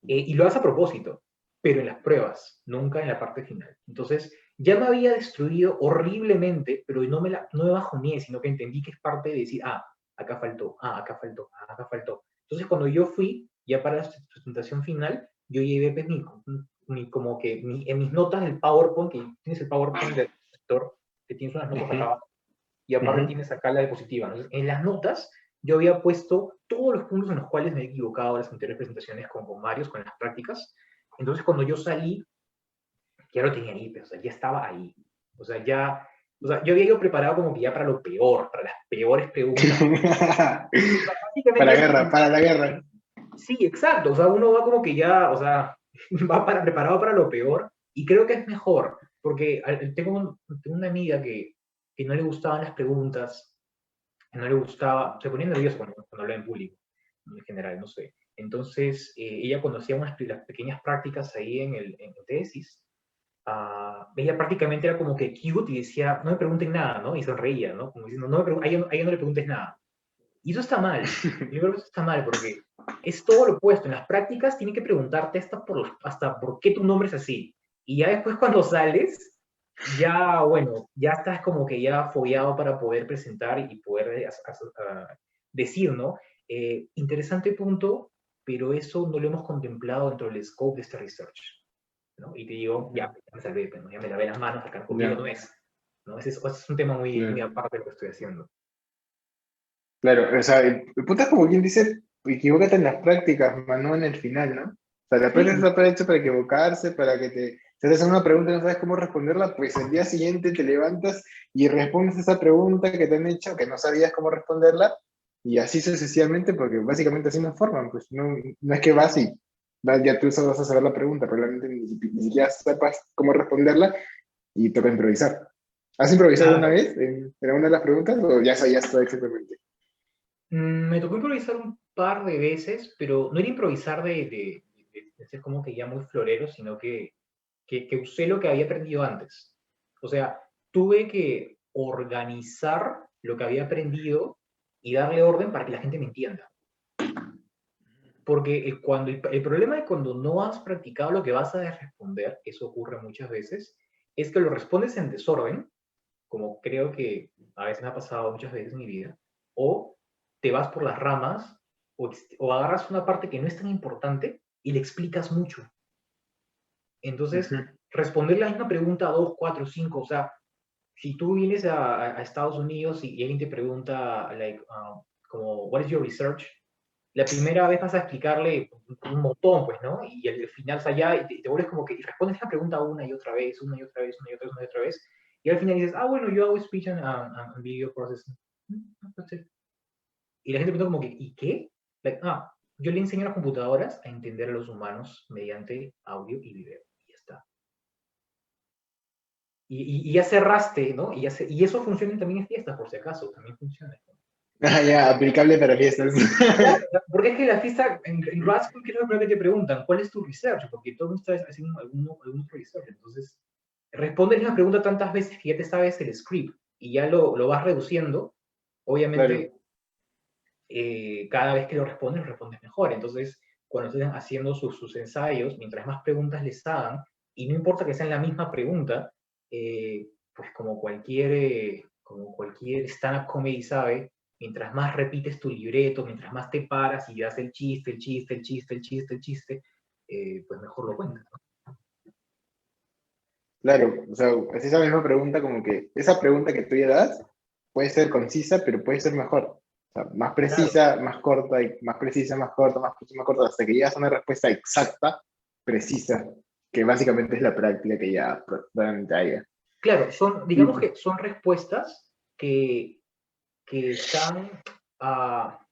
y lo hace a propósito, pero en las pruebas, nunca en la parte final. Entonces, ya me había destruido horriblemente, pero no me bajoneé, sino que entendí que es parte de decir, acá faltó, acá faltó, acá faltó. Entonces, cuando yo fui, ya para la presentación final, yo llevé pues, como que en mis notas del PowerPoint, que tienes el PowerPoint del sector, que tienes unas notas acá abajo, y aparte tienes acá la diapositiva. Entonces, en las notas yo había puesto todos los puntos en los cuales me he equivocado en las anteriores presentaciones con Marios, con las prácticas. Entonces, cuando yo salí, ya lo tenía ahí, pero, o sea, ya estaba ahí. O sea, yo había ido preparado como que ya para lo peor, para las peores preguntas. Para la Básicamente, guerra, para la guerra. sí, exacto. O sea, uno va como que ya, o sea, va preparado para lo peor. Y creo que es mejor, porque tengo una amiga que no le gustaban las preguntas, no le gustaba, se ponía nervioso cuando hablaba en público, en general, no sé. Entonces, ella cuando hacía las pequeñas prácticas ahí en tesis, ella prácticamente era como que cute y decía, no me pregunten nada, ¿no? Y sonreía, ¿no? Como diciendo, a ella no le preguntes nada. Y eso está mal. Yo creo que eso está mal porque es todo lo opuesto. En las prácticas tienen que preguntarte hasta por qué tu nombre es así. Y ya después cuando sales, ya, bueno, ya estás como que ya fogueado para poder presentar y poder decir, ¿no? Interesante punto, pero eso no lo hemos contemplado dentro del scope de este research, ¿no? Y te digo, ya me salvé, pues, ¿no? Ya me lavé las manos, acá conmigo no es, ¿no? Ese es un tema muy, muy aparte de lo que estoy haciendo. Claro, o sea, el punto es como quien dice, equivócate en las prácticas, más no en el final, ¿no? O sea, la práctica Sí, está para hecho para equivocarse, para que si te hacen una pregunta y no sabes cómo responderla, pues el día siguiente te levantas y respondes esa pregunta que te han hecho, que no sabías cómo responderla, y así sucesivamente, porque básicamente así nos forman, pues no es que vas y ya tú solo vas a saber la pregunta, probablemente ni siquiera sepas cómo responderla y toca improvisar. ¿Has improvisado alguna claro. vez en alguna de las preguntas o ya sabías todo exactamente? Me tocó improvisar un par de veces, pero no era improvisar de ser como que ya muy florero, sino que usé lo que había aprendido antes. O sea, tuve que organizar lo que había aprendido y darle orden para que la gente me entienda. Porque el problema de cuando no has practicado lo que vas a responder, eso ocurre muchas veces, es que lo respondes en desorden, como creo que a veces me ha pasado muchas veces en mi vida, o te vas por las ramas, o agarras una parte que no es tan importante y le explicas mucho. Entonces, Ujú. responder la misma pregunta a 2, 4, 5, o sea, si tú vienes a Estados Unidos y alguien te pregunta, like, como, what is your research? La primera vez vas a explicarle un montón, pues, ¿no? Y al final, o sea, ya te vuelves como que, y respondes la pregunta una y otra vez, una y otra vez, una y otra vez, una y otra vez, y al final dices, bueno, yo hago speech and video processing. That's it. Y la gente pregunta como que, ¿y qué? Like, yo le enseño a las computadoras a entender a los humanos mediante audio y video. Y ya está. Y ya cerraste, ¿no? Y eso funciona también en fiestas, por si acaso, también funciona. Ah, ya, aplicable para fiestas. Claro, porque es que la fiesta, en grad school, ¿qué es lo primero que te preguntan? ¿Cuál es tu research? Porque todo el mundo está haciendo algún research. Entonces, respondes la pregunta tantas veces que ya te sabes el script y ya lo vas reduciendo. Claro, Obviamente, cada vez que lo respondes mejor. Entonces, cuando estén haciendo sus ensayos, mientras más preguntas les hagan, y no importa que sean la misma pregunta, pues como cualquier stand-up comedy sabe, mientras más repites tu libreto, mientras más te paras y das el chiste, el chiste, el chiste, el chiste, el chiste, pues mejor lo cuentas, ¿no? claro. O sea, es esa misma pregunta, como que esa pregunta que tú ya das puede ser concisa, pero puede ser mejor. O sea, más Claro, precisa, más corta, y más precisa, más corta, más precisa, más corta, hasta que llegas a una respuesta exacta, precisa, que básicamente es la práctica que ya probablemente haya. claro, Y, digamos que son respuestas que están ah,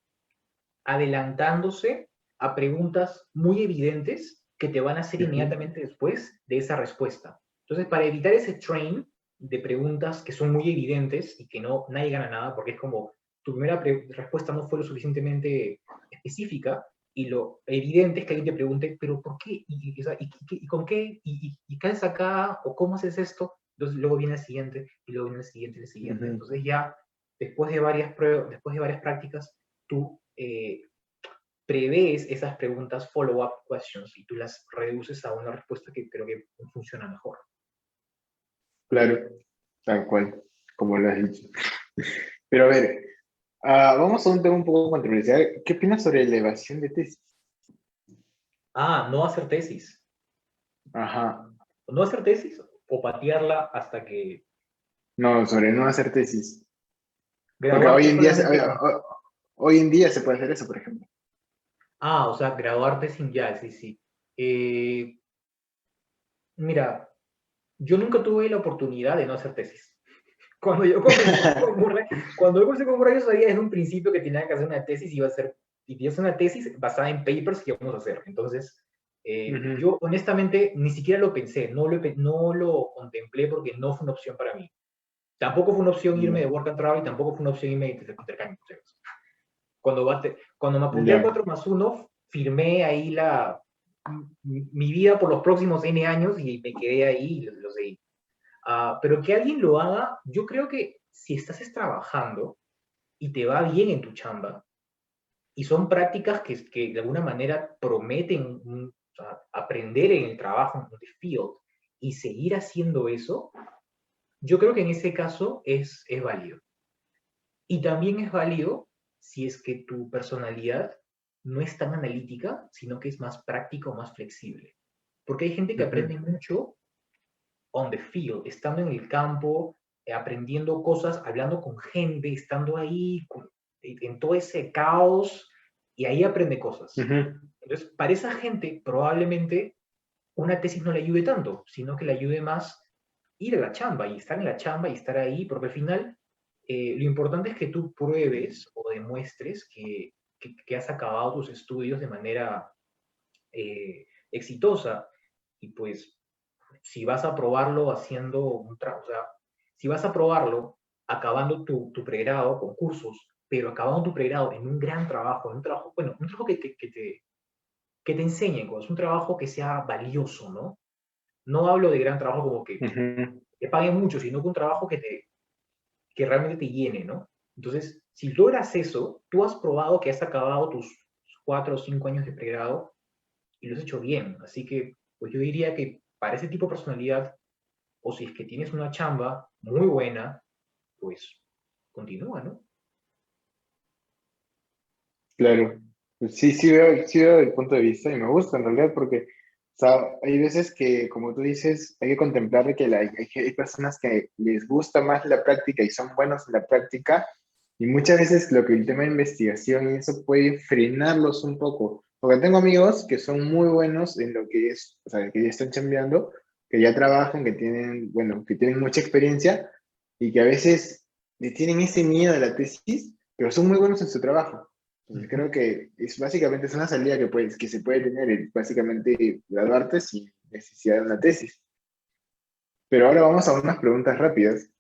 adelantándose a preguntas muy evidentes que te van a hacer ujú, inmediatamente después de esa respuesta. Entonces, para evitar ese train de preguntas que son muy evidentes y que nadie gana nada, porque es como tu primera respuesta no fue lo suficientemente específica, y lo evidente es que alguien te pregunte, pero ¿por qué? ¿Y con qué? ¿Y qué haces acá? ¿O cómo haces esto? Entonces luego viene el siguiente, y luego viene el siguiente, y el siguiente. ujú. Entonces ya, después de varias pruebas, después de varias prácticas, tú prevés esas preguntas follow-up questions y tú las reduces a una respuesta que creo que funciona mejor. Claro, tal cual, como lo has dicho. Pero a ver, vamos a un tema un poco controversial. ¿Qué opinas sobre elevación de tesis? No hacer tesis. Ajá. No hacer tesis o patearla hasta que No, sobre no hacer tesis. Porque graduarte solamente con... hoy en día se puede hacer eso, por ejemplo. O sea, graduarte sin ya, sí, sí. Eh, Mira, yo nunca tuve la oportunidad de no hacer tesis. Cuando yo comencé con Murray, yo sabía desde un principio que tenía que hacer una tesis y iba a ser, y tenía que hacer una tesis basada en papers que íbamos a hacer. Entonces, Ujú. yo honestamente ni siquiera lo pensé, no lo contemplé porque no fue una opción para mí. Tampoco fue una opción irme de No. work and travel y tampoco fue una opción irme de intercambio. Cuando me apunté al Ya. 4+1, firmé ahí mi vida por los próximos N años y me quedé ahí y lo seguí. Pero que alguien lo haga, yo creo que si estás trabajando y te va bien en tu chamba, y son prácticas que de alguna manera prometen o sea, aprender en el trabajo, en el field, y seguir haciendo eso, yo creo que en ese caso es válido. Y también es válido si es que tu personalidad no es tan analítica, sino que es más práctica o más flexible. Porque hay gente que aprende mucho on the field, estando en el campo, aprendiendo cosas, hablando con gente, estando ahí en todo ese caos, y ahí aprende cosas. Entonces, para esa gente, probablemente una tesis no le ayude tanto, sino que le ayude más ir a la chamba y estar en la chamba y estar ahí, porque al final lo importante es que tú pruebes o demuestres que has acabado tus estudios de manera exitosa. Y pues, si vas a probarlo haciendo un trabajo, o sea, si vas a probarlo acabando tu pregrado con cursos, pero acabando tu pregrado en un gran trabajo, en un trabajo, bueno, un trabajo que te enseñen cosas, un trabajo que sea valioso, ¿no? No hablo de gran trabajo como que te paguen mucho, sino que un trabajo que realmente te llene, ¿no? Entonces, si logras eso, tú has probado que has acabado tus 4 o 5 años de pregrado y lo has hecho bien. Así que, pues yo diría que para ese tipo de personalidad, o si es que tienes una chamba muy buena, pues continúa, ¿no? Claro, pues sí veo el punto de vista y me gusta en realidad porque o sea, hay veces que, como tú dices, hay que contemplar que hay personas que les gusta más la práctica y son buenos en la práctica y muchas veces lo que el tema de investigación y eso puede frenarlos un poco. Porque tengo amigos que son muy buenos en lo que es, o sea, que ya están chambeando, que ya trabajan, que tienen, bueno, que tienen mucha experiencia y que a veces le tienen ese miedo a la tesis, pero son muy buenos en su trabajo. Entonces creo que es básicamente es una salida que se puede tener, básicamente graduarte sin necesidad de una tesis. Pero ahora vamos a unas preguntas rápidas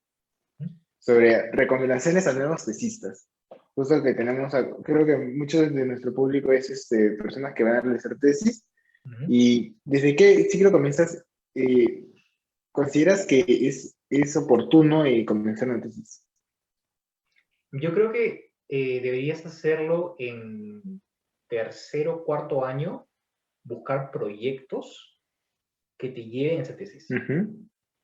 sobre recomendaciones a nuevos tesistas. Justo que tenemos, creo que muchos de nuestro público es personas que van a realizar tesis. Y desde qué ciclo comienzas, consideras que es oportuno comenzar una tesis. Yo creo que deberías hacerlo en tercero o cuarto año, buscar proyectos que te lleven a esa tesis.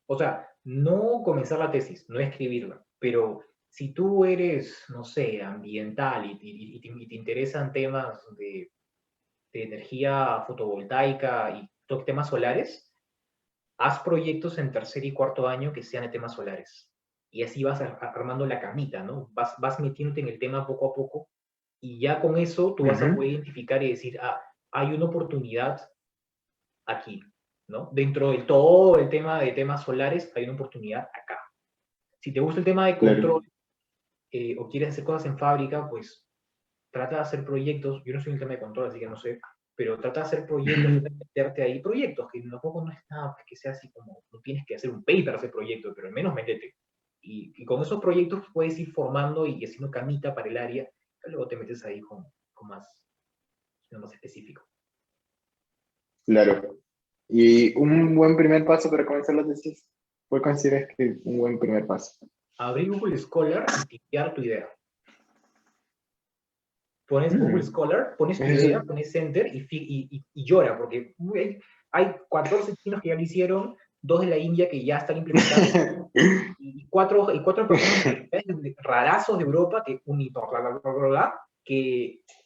O sea, no comenzar la tesis, no escribirla, pero si tú eres, no sé, ambiental y te interesan temas de energía fotovoltaica y temas solares, haz proyectos en tercer y cuarto año que sean de temas solares. Y así vas armando la camita, ¿no? Vas metiéndote en el tema poco a poco y ya con eso tú vas a poder identificar y decir, hay una oportunidad aquí, ¿no? Dentro de todo el tema de temas solares hay una oportunidad acá. Si te gusta el tema de control o quieres hacer cosas en fábrica, pues trata de hacer proyectos. Yo no soy en el tema de control, así que no sé, pero trata de hacer proyectos, trata de meterte ahí, proyectos, que tampoco no es nada pues, que sea así como, no tienes que hacer un paper ese proyecto, pero al menos métete. Y con esos proyectos puedes ir formando y haciendo camita para el área, y luego te metes ahí con más específico. Claro. Y un buen primer paso para comenzar la tesis, ¿cuál consideras que es un buen primer paso? Abrir Google Scholar y tipear tu idea. Pones Google Scholar, pones tu idea, pones Enter y llora, porque hay 14 chinos que ya lo hicieron, 2 de la India que ya están implementando, y cuatro personas rarazos de Europa que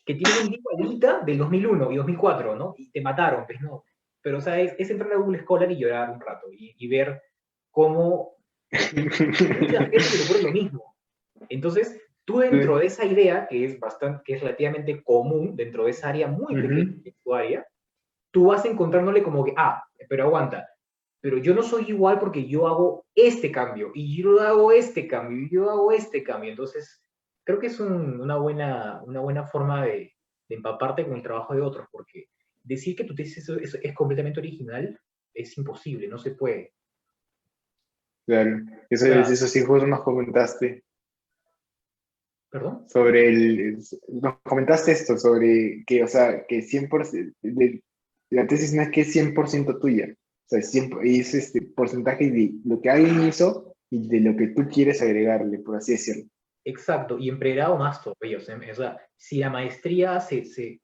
tienen una idea igualita del 2001 y 2004, ¿no? Y te mataron, pues no. Pero, o sea, es entrar a Google Scholar y llorar un rato y ver cómo mucha gente le ocurre lo mismo. Entonces, tú dentro de esa idea, que es relativamente común, dentro de esa área muy pequeña de tu área, tú vas encontrándole como que, pero aguanta, pero yo no soy igual porque yo hago este cambio, y yo hago este cambio, y yo hago este cambio. Entonces, creo que es una buena forma de empaparte con el trabajo de otros, porque decir que tu tesis es completamente original es imposible, no se puede. Claro, eso sí, justo nos comentaste. ¿Perdón? Nos comentaste esto sobre que, o sea, que 100%, la tesis no es que es 100% tuya. O sea, es este porcentaje de lo que alguien hizo y de lo que tú quieres agregarle, por así decirlo. Exacto, y en pregrado más todavía. O sea, si la maestría,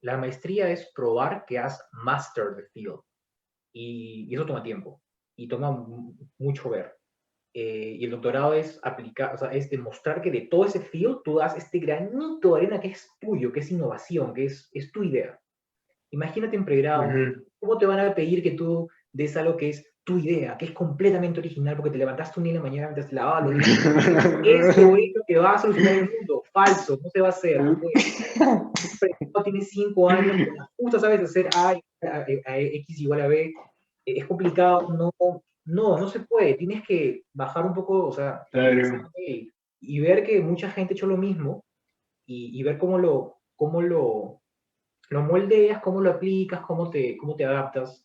la maestría es probar que has mastered the field, y eso toma tiempo, y toma mucho ver. Y el doctorado es aplicar, o sea, es demostrar que de todo ese field tú das este granito de arena que es tuyo, que es innovación, que es tu idea. Imagínate en pregrado, ¿cómo te van a pedir que tú des algo que es tu idea, que es completamente original, porque te levantaste un día en la mañana mientras te lavabas los dientes? Esto es lo que va a solucionar el mundo. Falso, no se va a hacer. No tienes 5 años, justo sabes hacer a X igual a B. Es complicado, no se puede. Tienes que bajar un poco, o sea, Claro. y ver que mucha gente ha hecho lo mismo y ver cómo lo moldeas, cómo lo aplicas, cómo te adaptas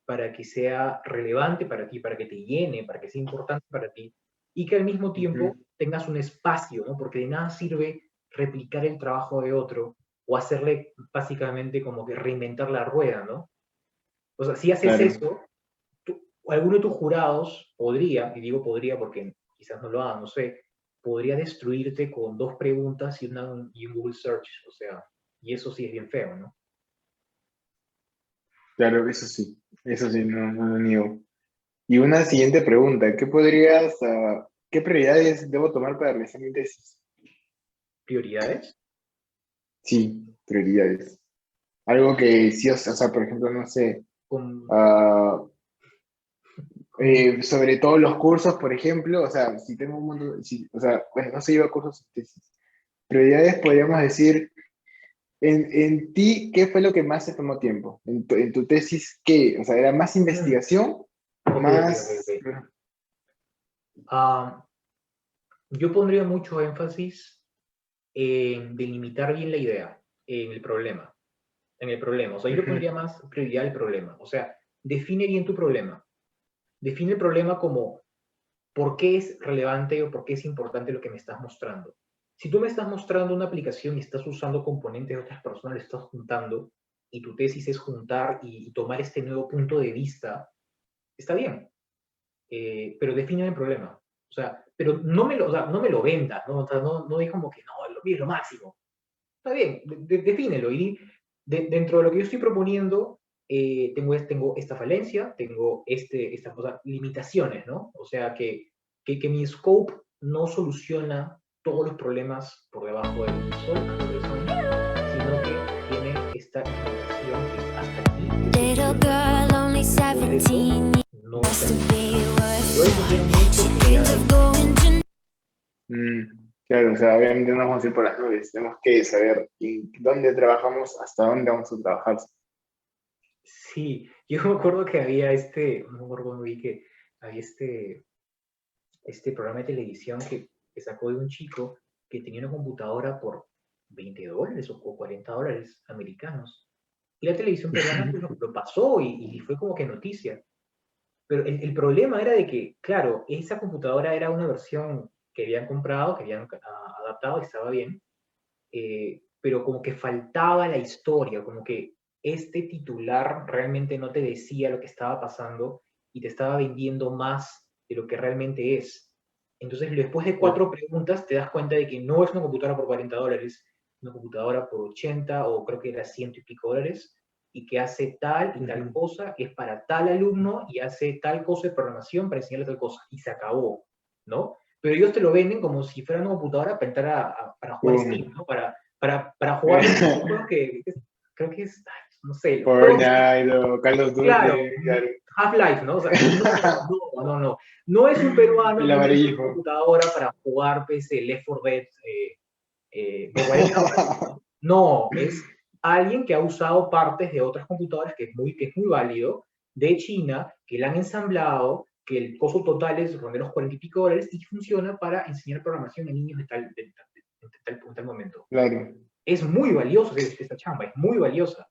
para que sea relevante para ti, para que te llene, para que sea importante para ti, y que al mismo tiempo tengas un espacio, ¿no? Porque de nada sirve replicar el trabajo de otro o hacerle básicamente como que reinventar la rueda, ¿no? O sea, si haces Claro. eso, alguno de tus jurados podría, y digo podría porque quizás no lo hagan, no sé, podría destruirte con 2 preguntas y un Google Search, o sea, y eso sí es bien feo, ¿no? Claro, eso sí, no lo niego. Y una siguiente pregunta, ¿qué prioridades debo tomar para realizar mi tesis? ¿Prioridades? Sí, prioridades. Algo que sí, o sea, por ejemplo, no sé, Con, ah, con- sobre todos los cursos, por ejemplo, o sea, si tengo un mundo, o sea, bueno, no se lleva cursos de tesis. Prioridades podríamos decir, en ti, ¿qué fue lo que más te tomó tiempo? En tu tesis, ¿qué? O sea, ¿era más investigación? Ok, ok, ok, Más... ok. Ah, yo pondría mucho énfasis en delimitar bien la idea, en el problema. En el problema. O sea, yo le pondría más prioridad al problema. O sea, define bien tu problema. Define el problema como por qué es relevante o por qué es importante lo que me estás mostrando. Si tú me estás mostrando una aplicación y estás usando componentes de otras personas, lo estás juntando, y tu tesis es juntar y tomar este nuevo punto de vista, está bien. Pero define el problema. O sea, pero no me lo vendas, ¿no? O sea, no es como que no, lo mío es lo máximo. Está bien, defínelo. Y dentro de lo que yo estoy proponiendo, tengo esta falencia, tengo estas cosas, limitaciones, ¿no? O sea, que mi scope no soluciona todos los problemas por debajo del sol, sino que tiene esta información que es hasta aquí. Little girl, only 17, No must está. be worth Yo encontré mucho She que dreams of going to Claro, o sea, obviamente no vamos a ir por las nubes, tenemos que saber en dónde trabajamos, hasta dónde vamos a trabajar. Sí, yo me acuerdo que había no me acuerdo cuando vi que había este programa de televisión que sacó de un chico que tenía una computadora por $20 o $40 americanos. Y la televisión peruana pues, lo pasó y fue como que noticia. Pero el problema era de que, claro, esa computadora era una versión que habían comprado, que habían adaptado y estaba bien, pero como que faltaba la historia, como que este titular realmente no te decía lo que estaba pasando y te estaba vendiendo más de lo que realmente es. Entonces, después de 4 preguntas, te das cuenta de que no es una computadora por $40, una computadora por 80 o creo que era ciento y pico dólares, y que hace tal y tal cosa, es para tal alumno y hace tal cosa de programación para enseñarle tal cosa, y se acabó, ¿no? Pero ellos te lo venden como si fuera una computadora para entrar para jugar Steam, ¿no? Para jugar los juegos creo que es, no sé, los juegos, Fortnite o Call of claro, Duty, claro. Half-Life, ¿no? O sea, no. No es un peruano El que tiene una amarillismo. computadora para jugar PC, Left 4 Dead por $40, ¿no? No, es alguien que ha usado partes de otras computadoras, que es muy válido, de China, que la han ensamblado, que el costo total es de los 40 y pico dólares y funciona para enseñar programación a niños en tal momento. Claro. Es muy valioso esta chamba, es muy valiosa.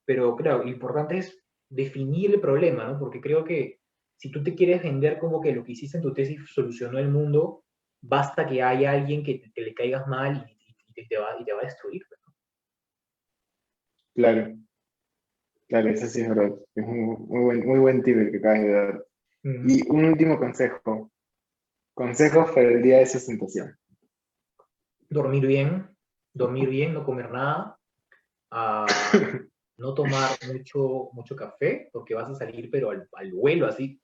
Pero claro, lo importante es definir el problema, ¿no? Porque creo que si tú te quieres vender como que lo que hiciste en tu tesis solucionó el mundo, basta que haya alguien que le caigas mal y te va a destruir. Claro. Claro, eso sí es verdad. Es muy buen tip el que acabas de dar. Mm, Y un último consejo. Consejos para el día de sustentación. Dormir bien, no comer nada, ah, no tomar mucho café, porque vas a salir pero al vuelo así.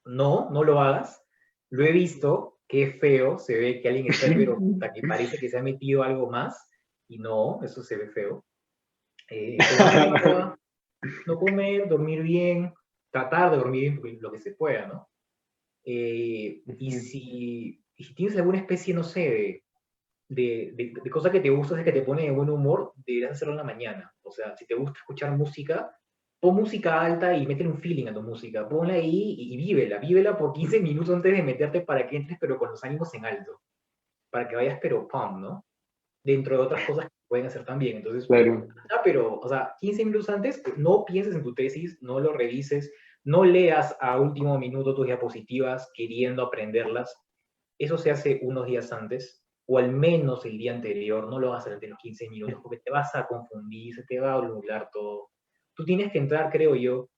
No, no lo hagas. Lo he visto, qué feo, se ve que alguien está, pero puta, que parece que se ha metido algo más, y no, eso se ve feo. Tomar agua, no comer, dormir bien, tratar de dormir bien lo que se pueda, ¿no? Y si tienes alguna especie, no sé, de cosa que te gusta, es que te pone de buen humor, deberías hacerlo en la mañana. O sea, si te gusta escuchar música, pon música alta y métele un feeling a tu música. Ponla ahí y vívela por 15 minutos antes de meterte para que entres, pero con los ánimos en alto. Para que vayas, pero pum, ¿no? Dentro de otras cosas que pueden hacer también. Entonces, Claro. pero, o sea, 15 minutos antes, no pienses en tu tesis, no lo revises, no leas a último minuto tus diapositivas queriendo aprenderlas. Eso se hace unos días antes, o al menos el día anterior, no lo vas a hacer de los 15 minutos, porque te vas a confundir, se te va a nublar todo. Tú tienes que entrar, creo yo,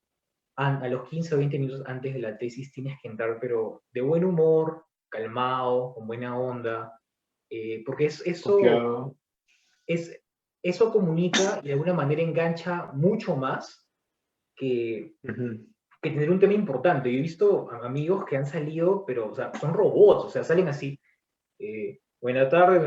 a los 15 o 20 minutos antes de la tesis, tienes que entrar, pero de buen humor, calmado, con buena onda, porque Confiado. es, eso comunica y de alguna manera engancha mucho más que, Ujú. que tener un tema importante. Yo he visto amigos que han salido, pero, o sea, son robots, o sea, salen así. Buenas tardes,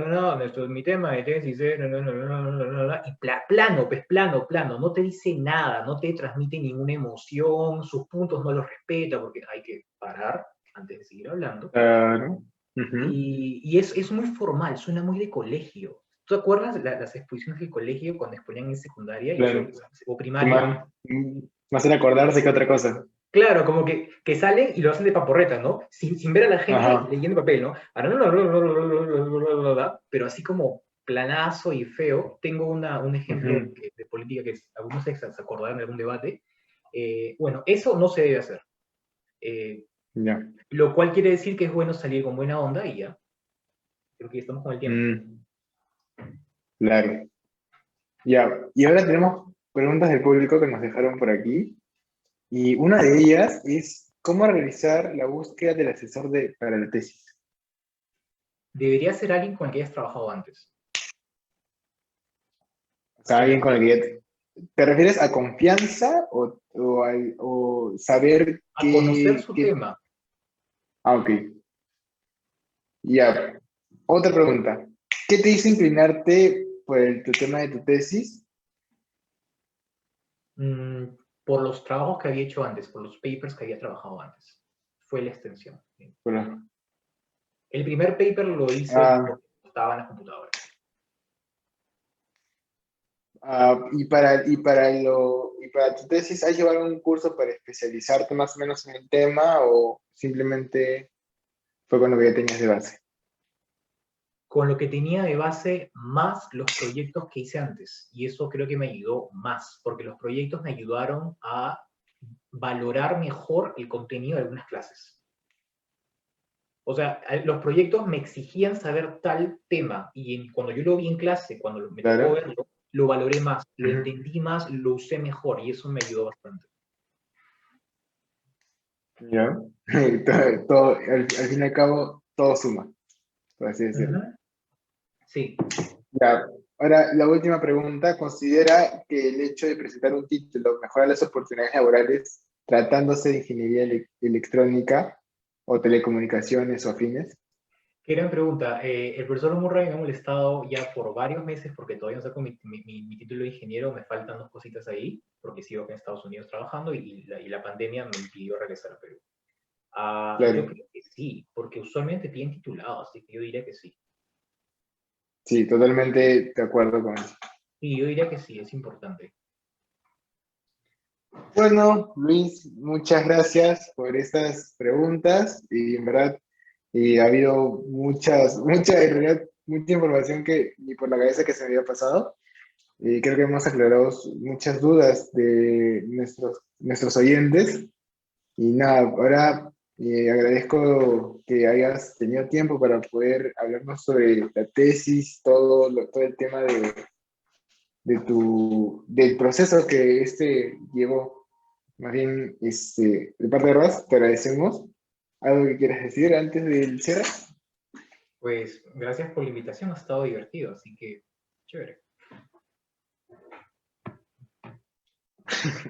esto es mi tema de tesis, y plano, pues plano, no te dice nada, no te transmite ninguna emoción, sus puntos no los respeta, porque hay que parar antes de seguir hablando. Claro. Ujú. Y es muy formal, suena muy de colegio. ¿Tú te acuerdas las exposiciones del colegio cuando exponían en secundaria Claro. o Sí, primaria? más en acordarse que otra cosa. Claro, como que salen y lo hacen de paporreta, ¿no? Sin ver a la gente Ajá. leyendo papel, ¿no? Pero así como planazo y feo. Tengo un ejemplo Ujú. de política que algunos se acordarán de algún debate. Bueno, eso no se debe hacer. Eh, Ya. lo cual quiere decir que es bueno salir con buena onda y ya. Creo que ya estamos con el tiempo. Mm, claro. Ya. Y ahora tenemos preguntas del público que nos dejaron por aquí. Y una de ellas es, ¿cómo realizar la búsqueda del asesor para la tesis? Debería ser alguien con el que hayas trabajado antes. O sea, alguien Sí. con el que ya ¿te refieres a confianza o saber A conocer su qué? tema. Ah, ok. Ya. Otra pregunta. ¿Qué te hizo inclinarte por tu tema de tu tesis? Por los trabajos que había hecho antes, por los papers que había trabajado antes. Fue la extensión. Bueno, El primer paper lo hice ah, porque estaba en la computadora. y para tu tesis, ¿has llevado un curso para especializarte más o menos en el tema o simplemente fue con lo que ya tenías de base? Con lo que tenía de base más los proyectos que hice antes. Y eso creo que me ayudó más, porque los proyectos me ayudaron a valorar mejor el contenido de algunas clases. O sea, los proyectos me exigían saber tal tema y cuando yo lo vi en clase, cuando me tocó Claro. verlo, lo valoré más, lo Ujú. entendí más, lo usé mejor y eso me ayudó bastante. Ya. Al fin y al cabo, todo suma, por así decirlo. Ujú. Sí. Ya. Ahora, la última pregunta. ¿Considera que el hecho de presentar un título mejora las oportunidades laborales tratándose de ingeniería electrónica o telecomunicaciones o afines? Qué gran pregunta. El profesor Murray me ha molestado ya por varios meses porque todavía no saco mi título de ingeniero, me faltan dos cositas ahí, porque sigo en Estados Unidos trabajando y la pandemia me impidió regresar a Perú. Yo Claro, creo que sí, porque usualmente tienen titulado, así que yo diría que sí. sí, totalmente de acuerdo con eso. Sí, yo diría que sí, es importante. Bueno, Luis, muchas gracias por estas preguntas y en verdad ha habido en realidad, mucha información que ni por la cabeza que se me había pasado. Creo que hemos aclarado muchas dudas de nuestros oyentes. Y nada, ahora agradezco que hayas tenido tiempo para poder hablarnos sobre la tesis, todo el tema del proceso que llevó. Más bien, de parte de Raz, te agradecemos. ¿Algo que quieras decir antes del cierre? Pues gracias por la invitación, ha estado divertido, así que chévere.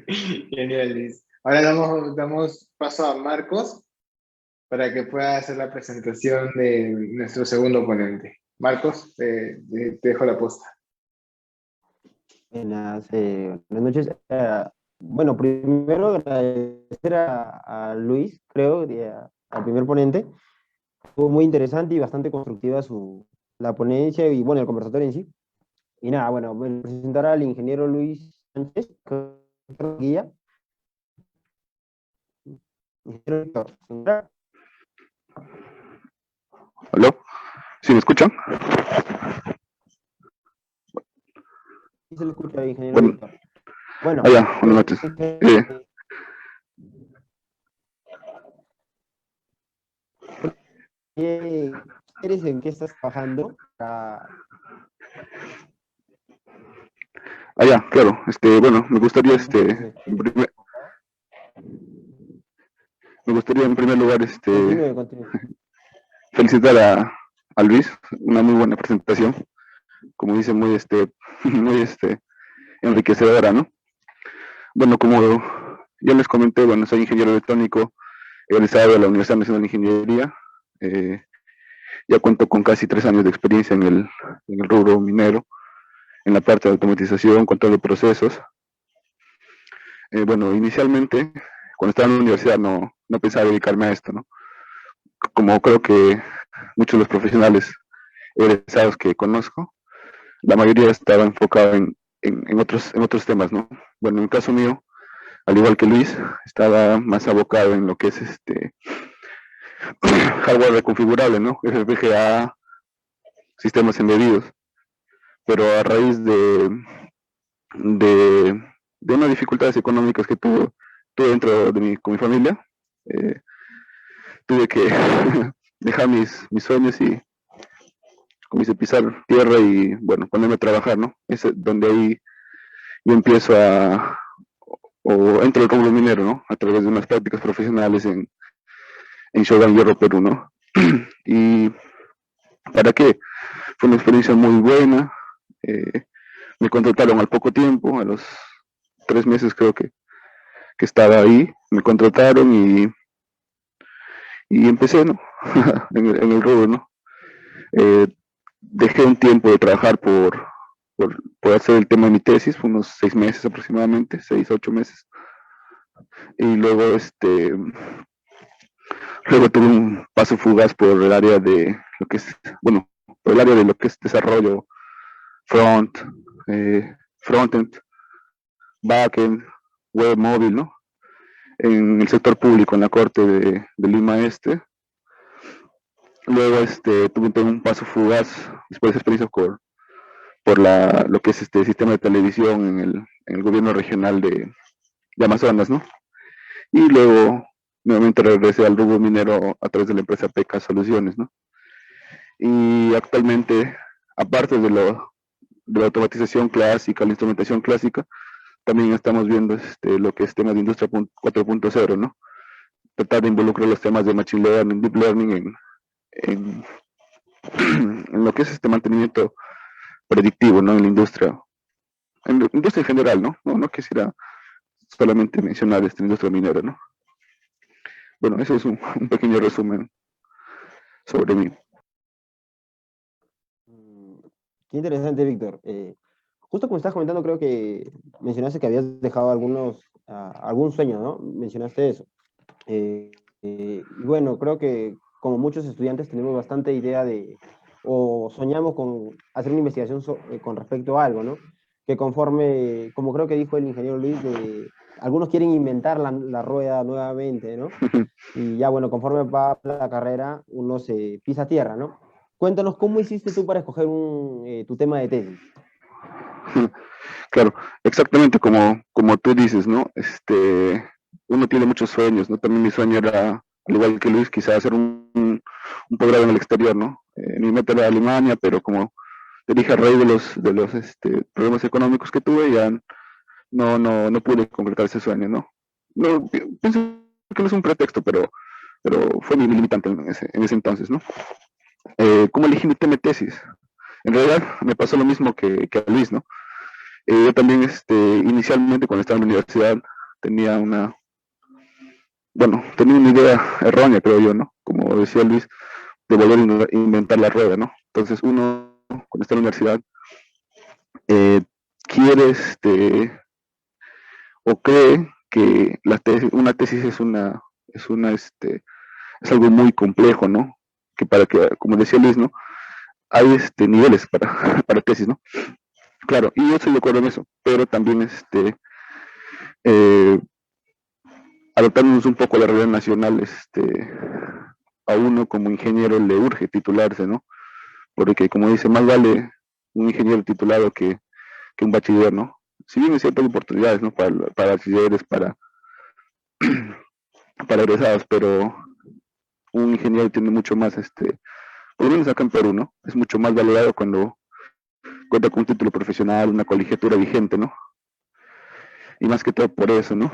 Genial, Luis. Ahora damos paso a Marcos para que pueda hacer la presentación de nuestro segundo ponente. Marcos, te dejo la posta. Buenas noches. Bueno, primero agradecer a Luis, creo, al primer ponente. Fue muy interesante y bastante constructiva la ponencia y, bueno, el conversatorio en sí. Y nada, bueno, me presentará al ingeniero Luis Sánchez, guía. ¿Aló? ¿Sí me escuchan? Sí se le escucha, ingeniero Bueno, Víctor. Bueno, ya, buenas noches. ¿qué eres, en qué estás trabajando? Ya, claro. Bueno, me gustaría, en primer lugar, Continúe. felicitar a Luis, una muy buena presentación, como dice, muy, muy, enriquecedora, ¿no? Bueno, como ya les comenté, bueno, soy ingeniero electrónico, egresado de la Universidad Nacional de Ingeniería. Ya cuento con casi 3 años de experiencia en el rubro minero, en la parte de automatización, control de procesos. Bueno, inicialmente, cuando estaba en la universidad, no pensaba dedicarme a esto, ¿no? Como creo que muchos de los profesionales egresados que conozco, la mayoría estaba enfocado en otros temas, ¿no? Bueno, en el caso mío, al igual que Luis, estaba más abocado en lo que es hardware reconfigurable, ¿no? FPGA, sistemas embebidos. Pero a raíz de unas dificultades económicas que tuve dentro de con mi familia, tuve que dejar mis sueños y comencé a pisar tierra y, bueno, ponerme a trabajar, ¿no? Es donde ahí yo empiezo o entro al rubro minero, ¿no? A través de unas prácticas profesionales en Shogun Hierro, Perú, ¿no? Y ¿para qué? Fue una experiencia muy buena. Me contrataron al poco tiempo, a los 3 meses creo que estaba ahí, me contrataron y empecé, ¿no? en el rubro, ¿no? Dejé un tiempo de trabajar por hacer el tema de mi tesis, fue unos 6 meses aproximadamente, 6, 8 meses. Y luego, luego tuve un paso fugaz por el área de lo que es, bueno, por el área de lo que es desarrollo frontend, backend, web móvil, ¿no? En el sector público, en la Corte de Lima Este. Luego tuve un paso fugaz después de esa experiencia por lo que es sistema de televisión en el gobierno regional de Amazonas, ¿no? Y luego nuevamente regresé al rubro minero a través de la empresa PK Soluciones, ¿no? Y actualmente, aparte de la automatización clásica, la instrumentación clásica, también estamos viendo lo que es temas de industria 4.0, ¿no? Tratar de involucrar los temas de machine learning, deep learning en lo que es mantenimiento predictivo, ¿no? En la industria en general, ¿no? No quisiera solamente mencionar la industria minera, ¿no? Bueno, eso es un pequeño resumen sobre mí. Qué interesante, Víctor. Justo como estás comentando, creo que mencionaste que habías dejado algún sueño, ¿no? Mencionaste eso. Y bueno, creo que como muchos estudiantes tenemos bastante idea o soñamos con hacer una investigación con respecto a algo, ¿no? Que conforme, como creo que dijo el ingeniero Luis, algunos quieren inventar la rueda nuevamente, ¿no? Y ya, bueno, conforme va la carrera, uno se pisa tierra, ¿no? Cuéntanos, ¿cómo hiciste tú para escoger tu tema de tesis? Claro, exactamente como tú dices, ¿no? Uno tiene muchos sueños, ¿no? También mi sueño era, al igual que Luis, quizás hacer un posgrado en el exterior, ¿no? Mi meta era Alemania, pero como te dije, a raíz de los problemas económicos que tuve, ya no pude concretar ese sueño, ¿no? No, pienso que no es un pretexto, pero fue mi limitante en ese entonces, ¿no? ¿Cómo elegí mi tema de tesis? En realidad me pasó lo mismo que a Luis, ¿no? Yo también, inicialmente cuando estaba en la universidad, tenía una idea errónea, creo yo, ¿no? Como decía Luis, de volver a inventar la rueda, ¿no? Entonces uno, cuando está en la universidad, quiere, o cree que una tesis es algo muy complejo, ¿no? Como decía Luis, ¿no? Hay niveles para tesis, ¿no? Claro, y yo estoy de acuerdo en eso, pero también eh, adaptándonos un poco a la realidad nacional, a uno como ingeniero le urge titularse, ¿no? Porque como dice, más vale un ingeniero titulado que un bachiller, ¿no? Si bien hay ciertas oportunidades, ¿no? Para bachilleres, para egresados, pero un ingeniero tiene mucho más, por lo menos acá en Perú, ¿no? Es mucho más valorado cuando cuenta con un título profesional, una colegiatura vigente, ¿no? Y más que todo por eso, ¿no?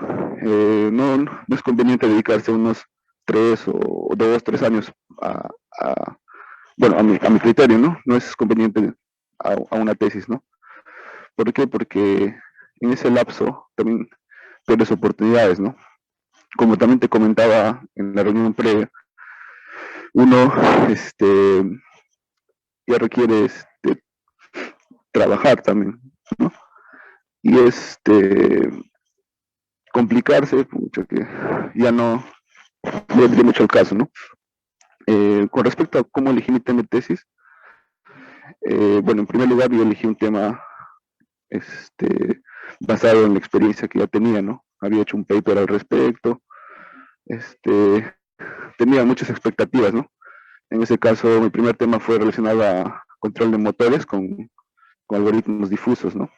No es conveniente dedicarse unos 3 años a mi criterio, ¿no? No es conveniente a una tesis, ¿no? ¿Por qué? Porque en ese lapso también pierdes oportunidades, ¿no? Como también te comentaba en la reunión previa, uno ya requiere trabajar también, ¿no? Y complicarse, pucha, que ya no vendría mucho al caso, ¿no? Con respecto a cómo elegí mi tema de tesis, bueno, en primer lugar yo elegí un tema basado en la experiencia que ya tenía, ¿no? Había hecho un paper al respecto, tenía muchas expectativas, ¿no? En ese caso, mi primer tema fue relacionado a control de motores con algoritmos difusos, ¿no?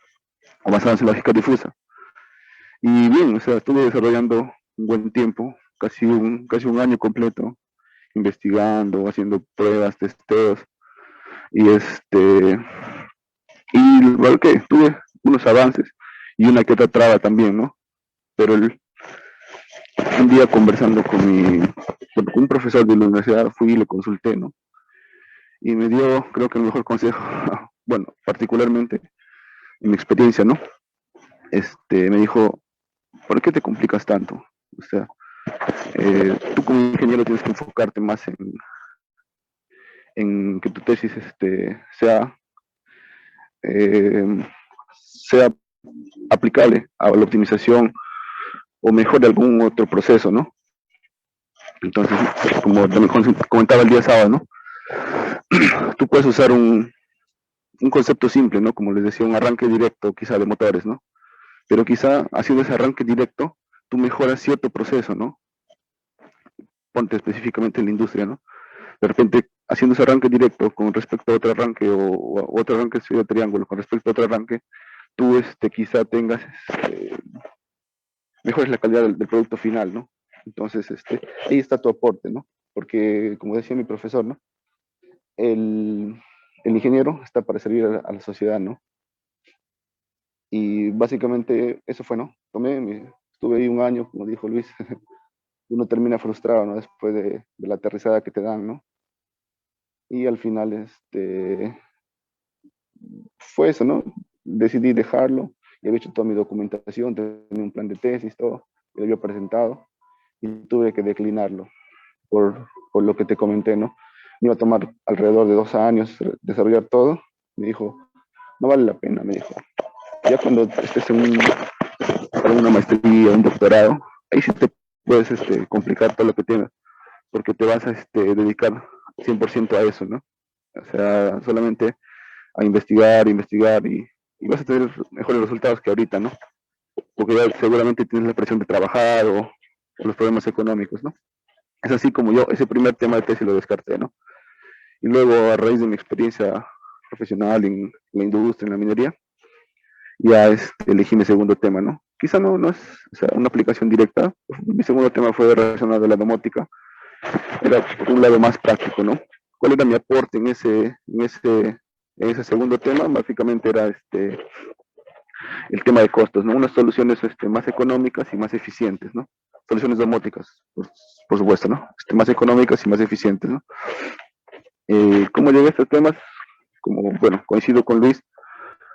O basados en lógica difusa. Y bien, o sea, estuve desarrollando un buen tiempo, casi un año completo, investigando, haciendo pruebas, testeos, y y igual que tuve unos avances y una que otra traba también, ¿no? Pero un día conversando con un profesor de la universidad, fui y le consulté, ¿no? Y me dio, creo que el mejor consejo, bueno, particularmente en mi experiencia, ¿no? Me dijo, ¿por qué te complicas tanto? O sea, tú como ingeniero tienes que enfocarte más en que tu tesis sea, eh, sea aplicable a la optimización o mejor de algún otro proceso, ¿no? Entonces, como también comentaba el día sábado, ¿no? Tú puedes usar un concepto simple, ¿no? Como les decía, un arranque directo quizá de motores, ¿no? Pero quizá haciendo ese arranque directo, tú mejoras cierto proceso, ¿no? Ponte específicamente en la industria, ¿no? De repente, haciendo ese arranque directo con respecto a otro arranque o otro arranque de triángulo con respecto a otro arranque, tú quizá tengas, mejores la calidad del producto final, ¿no? Entonces, ahí está tu aporte, ¿no? Porque, como decía mi profesor, ¿no? El ingeniero está para servir a la sociedad, ¿no? Y básicamente eso fue, ¿no? Estuve ahí un año, como dijo Luis, uno termina frustrado, ¿no? Después de la aterrizada que te dan, ¿no? Y al final, fue eso, ¿no? Decidí dejarlo, y había hecho toda mi documentación, tenía un plan de tesis, todo, lo había presentado, y tuve que declinarlo por lo que te comenté, ¿no? Me iba a tomar alrededor de 2 años desarrollar todo. Me dijo, no vale la pena, me dijo. Ya cuando estés para una maestría, un doctorado, ahí sí te puedes complicar todo lo que tienes, porque te vas a dedicar 100% a eso, ¿no? O sea, solamente a investigar y vas a tener mejores resultados que ahorita, ¿no? Porque ya seguramente tienes la presión de trabajar o los problemas económicos, ¿no? Es así como yo ese primer tema de tesis lo descarté, ¿no? Y luego, a raíz de mi experiencia profesional en la industria, en la minería, ya elegí mi segundo tema, ¿no? Quizá no es, o sea, una aplicación directa. Mi segundo tema fue relacionado a la domótica. Era por un lado más práctico, ¿no? ¿Cuál era mi aporte en Ese segundo tema básicamente era el tema de costos, ¿no? Unas soluciones más económicas y más eficientes, ¿no? Soluciones domóticas, por supuesto, ¿no? Más económicas y más eficientes, ¿no? ¿Cómo llegué a estos temas? Como, bueno, coincido con Luis,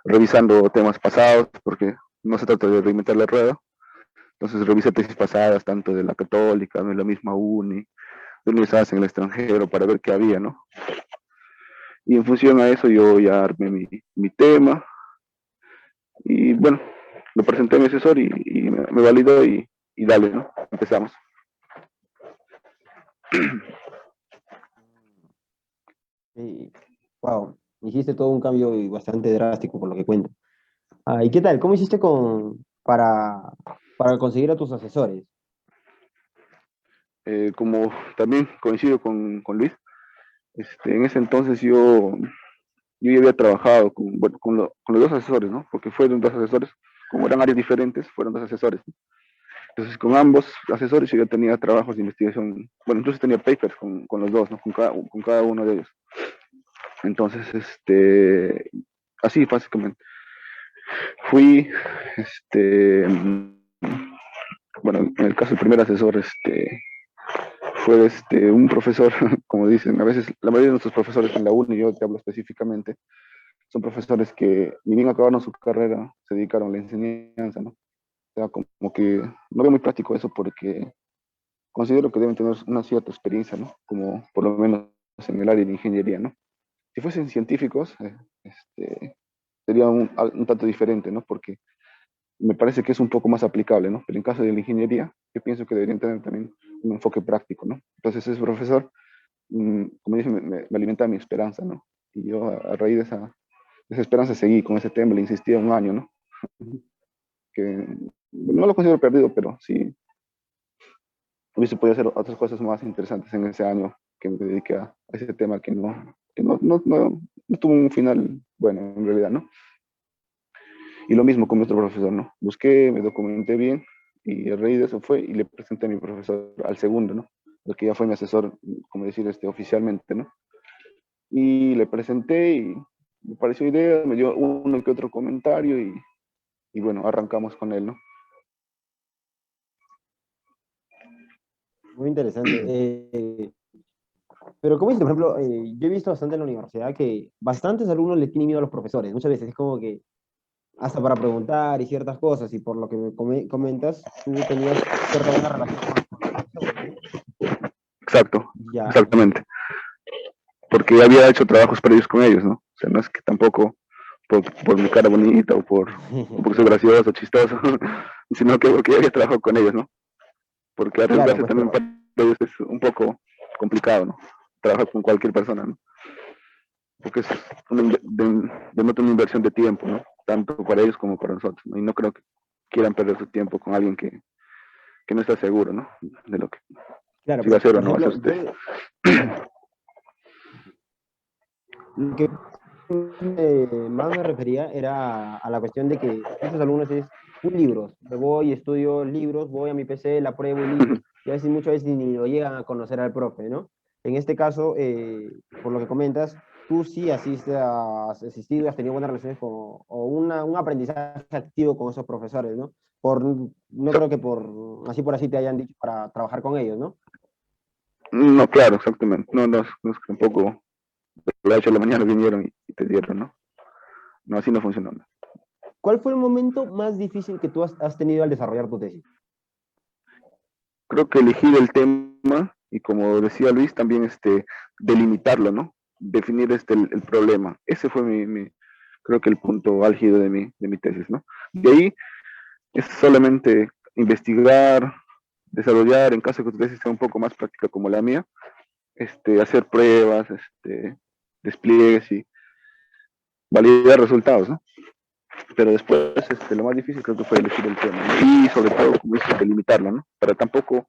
revisando temas pasados, porque no se trata de reinventar la rueda. Entonces revisé tesis pasadas, tanto de la Católica, de la misma uni, de universidades en el extranjero, para ver qué había, ¿no? Y en función a eso yo ya armé mi tema, y bueno, lo presenté a mi asesor y me validó y dale, ¿no? Empezamos. Wow, hiciste todo un cambio y bastante drástico por lo que cuento. ¿Y qué tal? ¿Cómo hiciste para conseguir a tus asesores? Como también coincido con Luis, en ese entonces yo ya había trabajado bueno, con los dos asesores, ¿no? Porque fueron dos asesores, como eran áreas diferentes, fueron dos asesores, ¿no? Entonces, con ambos asesores yo ya tenía trabajos de investigación, bueno, incluso tenía papers con los dos, ¿no? Con cada uno de ellos. Entonces, así básicamente. Fui, bueno, en el caso del primer asesor, fue un profesor, como dicen, a veces la mayoría de nuestros profesores en la uni, yo te hablo específicamente, son profesores que ni bien acabaron su carrera, se dedicaron a la enseñanza, ¿no? O sea, como que no veo muy práctico eso porque considero que deben tener una cierta experiencia, ¿no? Como por lo menos en el área de ingeniería, ¿no? Si fuesen científicos, sería un tanto diferente, ¿no? Porque me parece que es un poco más aplicable, ¿no? Pero en caso de la ingeniería, yo pienso que deberían tener también un enfoque práctico, ¿no? Entonces ese profesor, como dije, me alimenta mi esperanza, ¿no? Y yo a raíz de esa esperanza seguí con ese tema, le insistía un año, ¿no? Que no lo considero perdido, pero sí hubiese podido hacer otras cosas más interesantes en ese año que me dediqué a ese tema que no tuvo un final bueno, en realidad, ¿no? Y lo mismo con nuestro profesor, ¿no? Busqué, me documenté bien y a raíz de eso fue y le presenté a mi profesor al segundo, ¿no? El que ya fue mi asesor, como decir, oficialmente, ¿no? Y le presenté y me pareció idea, me dio uno que otro comentario y bueno, arrancamos con él, ¿no? Muy interesante. Pero como dices, por ejemplo, yo he visto bastante en la universidad que bastantes alumnos le tienen miedo a los profesores. Muchas veces es como que hasta para preguntar y ciertas cosas, y por lo que me comentas, tú tenías cierta buena relación con los profesores, ¿no? Exacto, Ya, exactamente. Porque ya había hecho trabajos previos con ellos, ¿no? O sea, no es que tampoco por mi cara bonita o porque soy gracioso, chistoso, sino que porque ya había trabajado con ellos, ¿no? Porque claro, arriesgarse pues, también pero, para ellos es un poco complicado, ¿no? Trabajar con cualquier persona, ¿no? Porque es denota una inversión de tiempo, ¿no? Tanto para ellos como para nosotros, ¿no? Y no creo que quieran perder su tiempo con alguien que no está seguro, ¿no? De lo que claro, si va a pero, hacer o por no va a hacer ejemplo, usted. lo que más me refería era a la cuestión de que muchos alumnos es un libro, me voy, estudio libros, voy a mi PC, la pruebo y listo. Y a veces, muchas veces ni lo llegan a conocer al profe, ¿no? En este caso, por lo que comentas, tú sí has asistido, has tenido buenas relaciones con, o un aprendizaje activo con esos profesores, ¿no? No creo que por así te hayan dicho para trabajar con ellos, ¿no? No, claro, exactamente. No es que tampoco de la noche a la mañana vinieron y te dieron, ¿no? No, así no funciona. ¿No? ¿Cuál fue el momento más difícil que tú has tenido al desarrollar tu tesis? Creo que elegir el tema y como decía Luis, también delimitarlo, ¿no? Definir el problema. Ese fue creo que el punto álgido de mi tesis, ¿no? De ahí es solamente investigar, desarrollar, en caso de que tu tesis sea un poco más práctica como la mía, hacer pruebas, despliegues y validar resultados, ¿no? Pero después lo más difícil creo que fue elegir el tema, ¿no? Y sobre todo, como dice, delimitarlo, ¿no? Para tampoco,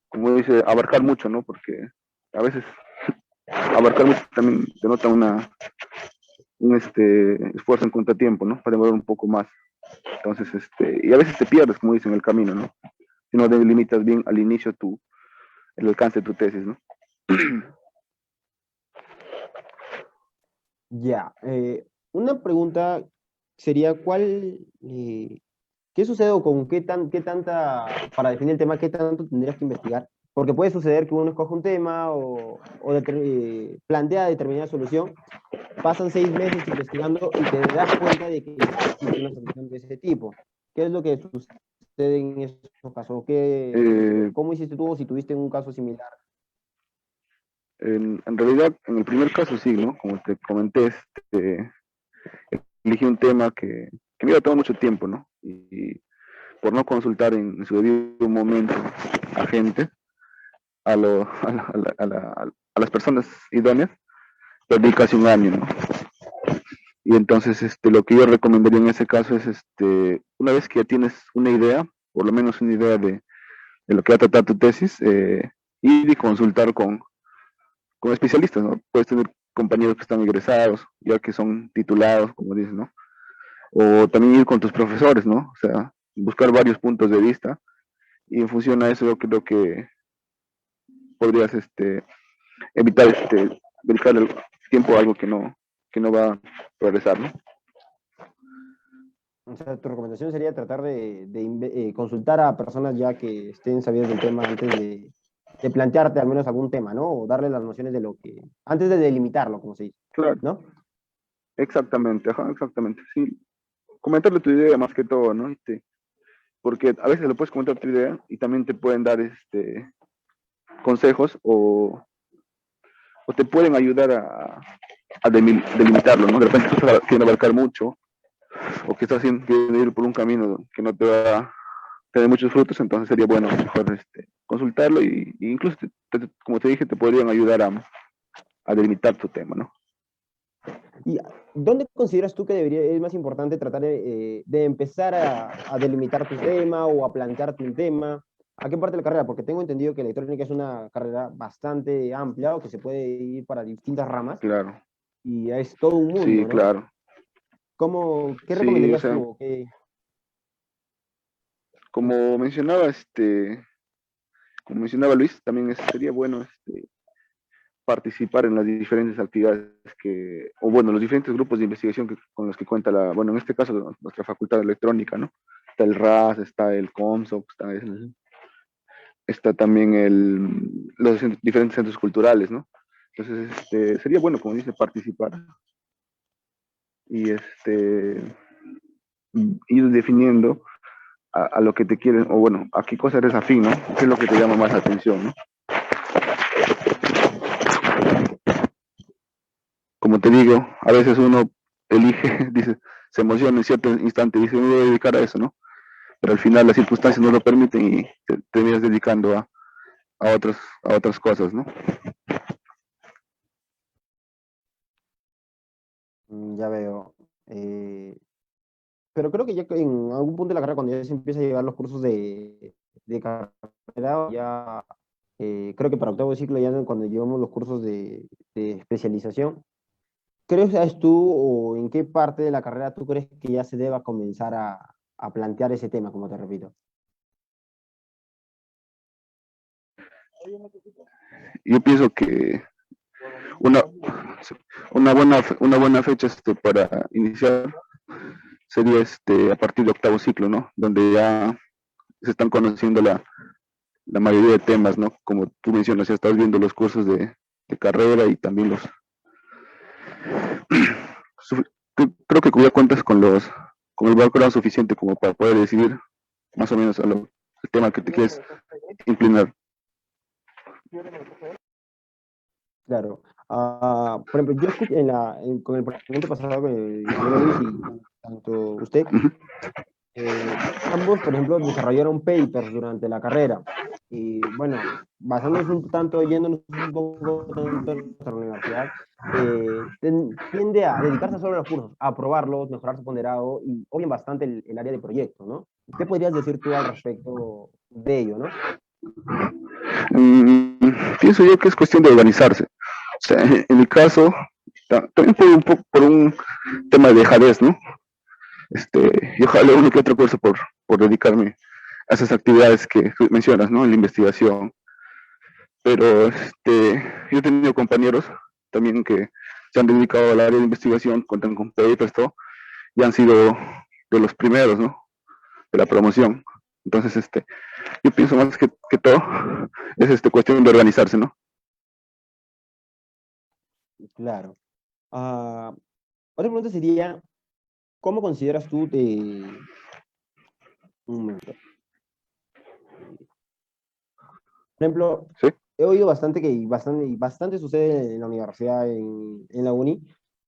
como dice, abarcar mucho, ¿no? Porque a veces abarcar mucho también denota un esfuerzo en contratiempo, ¿no? Para demorar un poco más. Entonces, y a veces te pierdes, como dicen, en el camino, ¿no? Si no delimitas bien al inicio el alcance de tu tesis, ¿no? Ya, una pregunta sería, ¿qué sucede o con qué tanta, para definir el tema, qué tanto tendrías que investigar? Porque puede suceder que uno escoja un tema plantea determinada solución, pasan 6 meses investigando y te das cuenta de que ya existe una solución de ese tipo. ¿Qué es lo que sucede en esos casos? Eh, ¿Cómo hiciste tú o si tuviste un caso similar? en realidad, en el primer caso sí, ¿no? Como te comenté, elegí un tema que me iba a tomar mucho tiempo, ¿no? Y por no consultar en su debido momento a gente, a las personas idóneas, perdí casi un año, ¿no? Y entonces lo que yo recomendaría en ese caso es, una vez que ya tienes una idea, por lo menos una idea de lo que va a tratar tu tesis, ir y consultar con especialistas, ¿no? Puedes tener compañeros que están egresados, ya que son titulados, como dices, ¿no? O también ir con tus profesores, ¿no? O sea, buscar varios puntos de vista y en función a eso yo creo que podrías evitar dedicar el tiempo a algo que no va a progresar, ¿no? O sea, tu recomendación sería tratar de consultar a personas ya que estén sabidas del tema antes de plantearte al menos algún tema, ¿no? O darle las nociones de lo que, antes de delimitarlo, como se dice, Claro, ¿no? exactamente, ajá, exactamente, sí. Comentarle tu idea más que todo, ¿no? Porque a veces le puedes comentar tu idea y también te pueden dar consejos o te pueden ayudar a delimitarlo, ¿no? De repente estás queriendo abarcar mucho o que estás queriendo ir por un camino que no te va a tener muchos frutos, entonces sería bueno mejor consultarlo y incluso, como te dije, te podrían ayudar a delimitar tu tema, ¿no? ¿Y dónde consideras tú que es más importante tratar de empezar a delimitar tu tema o a plantearte un tema? ¿A qué parte de la carrera? Porque tengo entendido que electrónica es una carrera bastante amplia o que se puede ir para distintas ramas Claro, y es todo un sí, mundo, ¿no? claro. ¿Qué Sí, o recomendarías sea, tú? como mencionaba, como mencionaba Luis, también sería bueno participar en las diferentes actividades o bueno, los diferentes grupos de investigación con los que cuenta bueno, en este caso nuestra facultad de electrónica, ¿no? Está el RAS, está el COMSOC, está también los diferentes centros culturales, ¿no? Entonces, sería bueno, como dice, participar y ir definiendo a lo que te quieren, o bueno, a qué cosa eres afín, ¿no? ¿Qué es lo que te llama más la atención, ¿no? Como te digo, a veces uno elige, dice, se emociona en cierto instante, dice, me voy a dedicar a eso, ¿no? Pero al final las circunstancias no lo permiten y te terminas dedicando a otras cosas, ¿no? Ya veo. Pero creo que ya en algún punto de la carrera, cuando ya se empieza a llevar los cursos de carrera, ya creo que para octavo ciclo, ya cuando llevamos los cursos de especialización, ¿crees tú o en qué parte de la carrera tú crees que ya se deba comenzar a plantear ese tema, como te repito? Yo pienso que una, una buena fecha para iniciar sería a partir de octavo ciclo, ¿no? Donde ya se están conociendo la mayoría de temas, ¿no? Como tú mencionas, ya estás viendo los cursos de carrera y también creo que ya cuentas con el background suficiente como para poder decidir más o menos el tema que te quieres inclinar. Claro. Por ejemplo, yo escuché con el ponente pasado, con el ingeniero Luis y tanto usted, Ujú. ambos, por ejemplo, desarrollaron papers durante la carrera. Y bueno, basándonos un tanto, yéndonos un poco tanto a nuestra universidad, tiende a dedicarse solo a los cursos, a aprobarlos, mejorar su ponderado y obviamente bastante el área de proyecto, ¿no? ¿Qué podrías decir tú al respecto de ello, no? Mm, Pienso yo que es cuestión de organizarse. O sea, en mi caso, también por un tema de dejadez, ¿no? Yo jalé uno que otro curso por dedicarme a esas actividades que mencionas, ¿no? En la investigación. Pero yo he tenido compañeros también que se han dedicado al área de investigación, cuentan con papers, todo, y han sido de los primeros, ¿no? De la promoción. Entonces, yo pienso más que todo es cuestión de organizarse, ¿no? Claro. Otra pregunta sería, ¿cómo consideras tú un momento? Por ejemplo, Sí. he oído bastante que bastante sucede en la universidad, en la uni,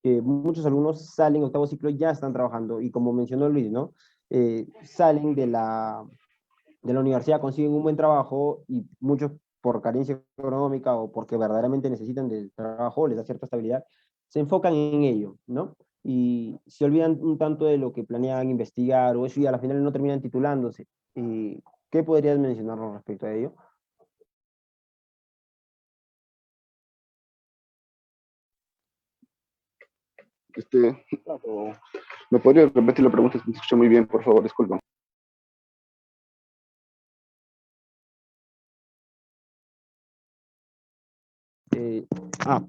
que muchos alumnos salen octavo ciclo, ya están trabajando, y como mencionó Luis, ¿no? Salen de la universidad, consiguen un buen trabajo, y muchos por carencia económica o porque verdaderamente necesitan del trabajo, les da cierta estabilidad, se enfocan en ello, ¿no? Y se olvidan un tanto de lo que planeaban investigar o eso, y a la final no terminan titulándose. ¿Qué podrías mencionarnos respecto a ello? ¿Me podría repetir la pregunta? Me escuché muy bien, por favor, disculpa.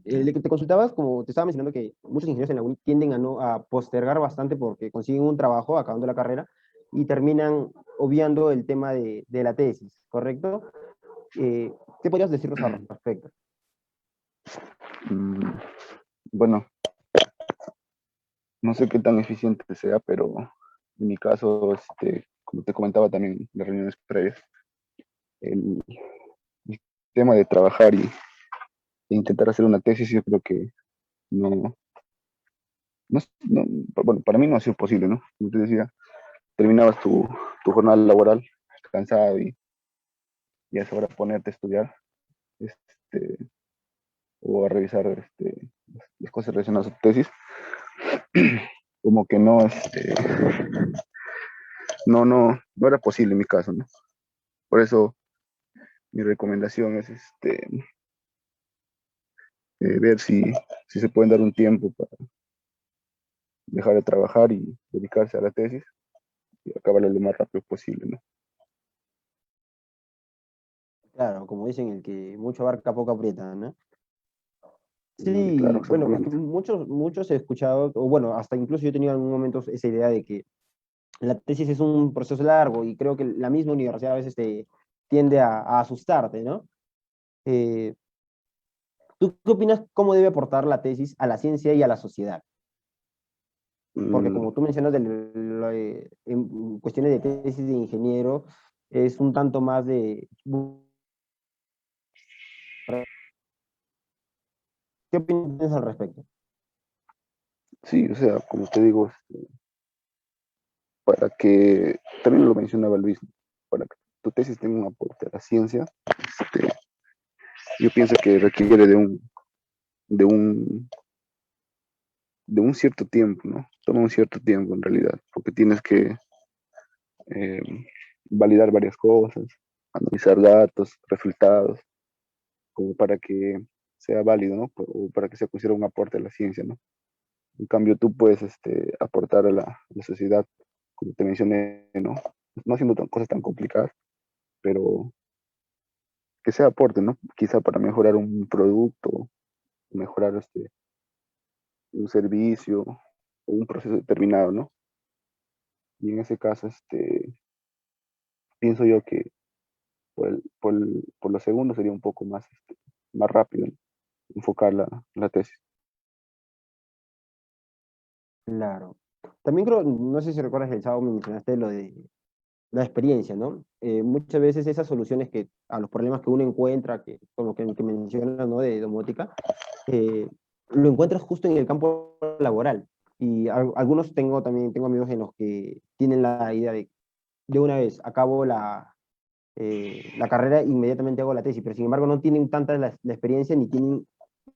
Le que te consultabas, como te estaba mencionando, que muchos ingenieros en la uni tienden a postergar bastante porque consiguen un trabajo acabando la carrera y terminan obviando el tema de la tesis, ¿correcto? ¿Qué podrías decirnos al respecto? Mm, Bueno, no sé qué tan eficiente sea, pero en mi caso, como te comentaba también en las reuniones previas, el, el tema de trabajar e intentar hacer una tesis, yo creo que no, no, bueno, para mí no ha sido posible, ¿no? Como te decía, terminabas tu jornada laboral cansado y es hora de ponerte a estudiar, este, o a revisar las cosas relacionadas a tu tesis, como que no era posible en mi caso, ¿no? Por eso mi recomendación es ver si se pueden dar un tiempo para dejar de trabajar y dedicarse a la tesis y acabarlo lo más rápido posible, ¿no? Claro, como dicen, el que mucho abarca, poco aprieta, ¿no? Sí, Claro, bueno, es que exactamente. muchos he escuchado, o bueno, hasta incluso yo he tenido en algún momento esa idea de que la tesis es un proceso largo y creo que la misma universidad a veces te tiende a asustarte, ¿no? Eh, ¿Tú qué opinas cómo debe aportar la tesis a la ciencia y a la sociedad? Porque Mm, como tú mencionas, en cuestiones de tesis de ingeniero, es un tanto más de... ¿Qué opinas al respecto? sí, o sea, como te digo, para que, también lo mencionaba Luis, para que tu tesis tenga un aporte a la ciencia, yo pienso que requiere de un, de un cierto tiempo, ¿no? Toma un cierto tiempo en realidad, porque tienes que eh, validar varias cosas, analizar datos, resultados, como para que sea válido, ¿no? O para que sea considerado un aporte a la ciencia, ¿no? En cambio, tú puedes aportar a la sociedad, como te mencioné, ¿no? No haciendo cosas tan complicadas, pero que sea aporte, ¿no? Quizá para mejorar un producto, mejorar un servicio o un proceso determinado, ¿no? Y en ese caso, pienso yo que por lo segundo sería un poco más rápido, ¿no? Enfocar la tesis. Claro. También creo, no sé si recuerdas el sábado me mencionaste lo de la experiencia, ¿no? Muchas veces esas soluciones a los problemas que uno encuentra, como que mencionas, ¿no? De domótica, eh, lo encuentras justo en el campo laboral. Y algunos también tengo amigos en los que tienen la idea de una vez, acabo la carrera, inmediatamente hago la tesis, pero sin embargo no tienen tanta la experiencia ni tienen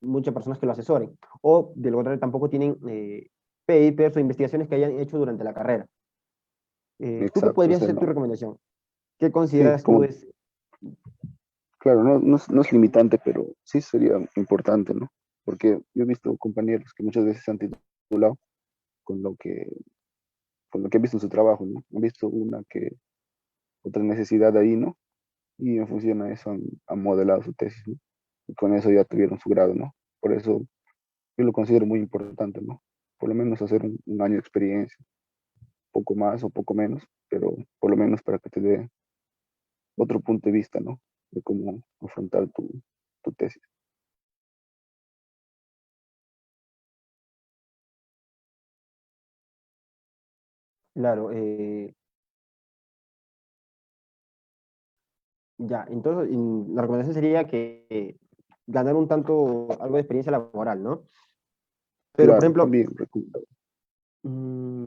muchas personas que lo asesoren. O de lo contrario, tampoco tienen papers o investigaciones que hayan hecho durante la carrera. ¿Tú qué Exacto, o podrías sea, ser tu no. recomendación? ¿Qué Sí, consideras tú como, es? claro, no es limitante, pero sí sería importante, ¿no? Porque yo he visto compañeros que muchas veces se han titulado con lo que, con lo que han visto en su trabajo, ¿no? Han visto otra necesidad ahí, ¿no? Y en función a eso han modelado su tesis, ¿no? Y con eso ya tuvieron su grado, ¿no? Por eso yo lo considero muy importante, ¿no? Por lo menos hacer un año de experiencia, poco más o poco menos, pero por lo menos para que te dé otro punto de vista, ¿no? De cómo afrontar tu tesis. Claro, ya, entonces la recomendación sería que ganar un tanto, algo de experiencia laboral, ¿no? Pero, por Claro, ejemplo, también recomendable. mm,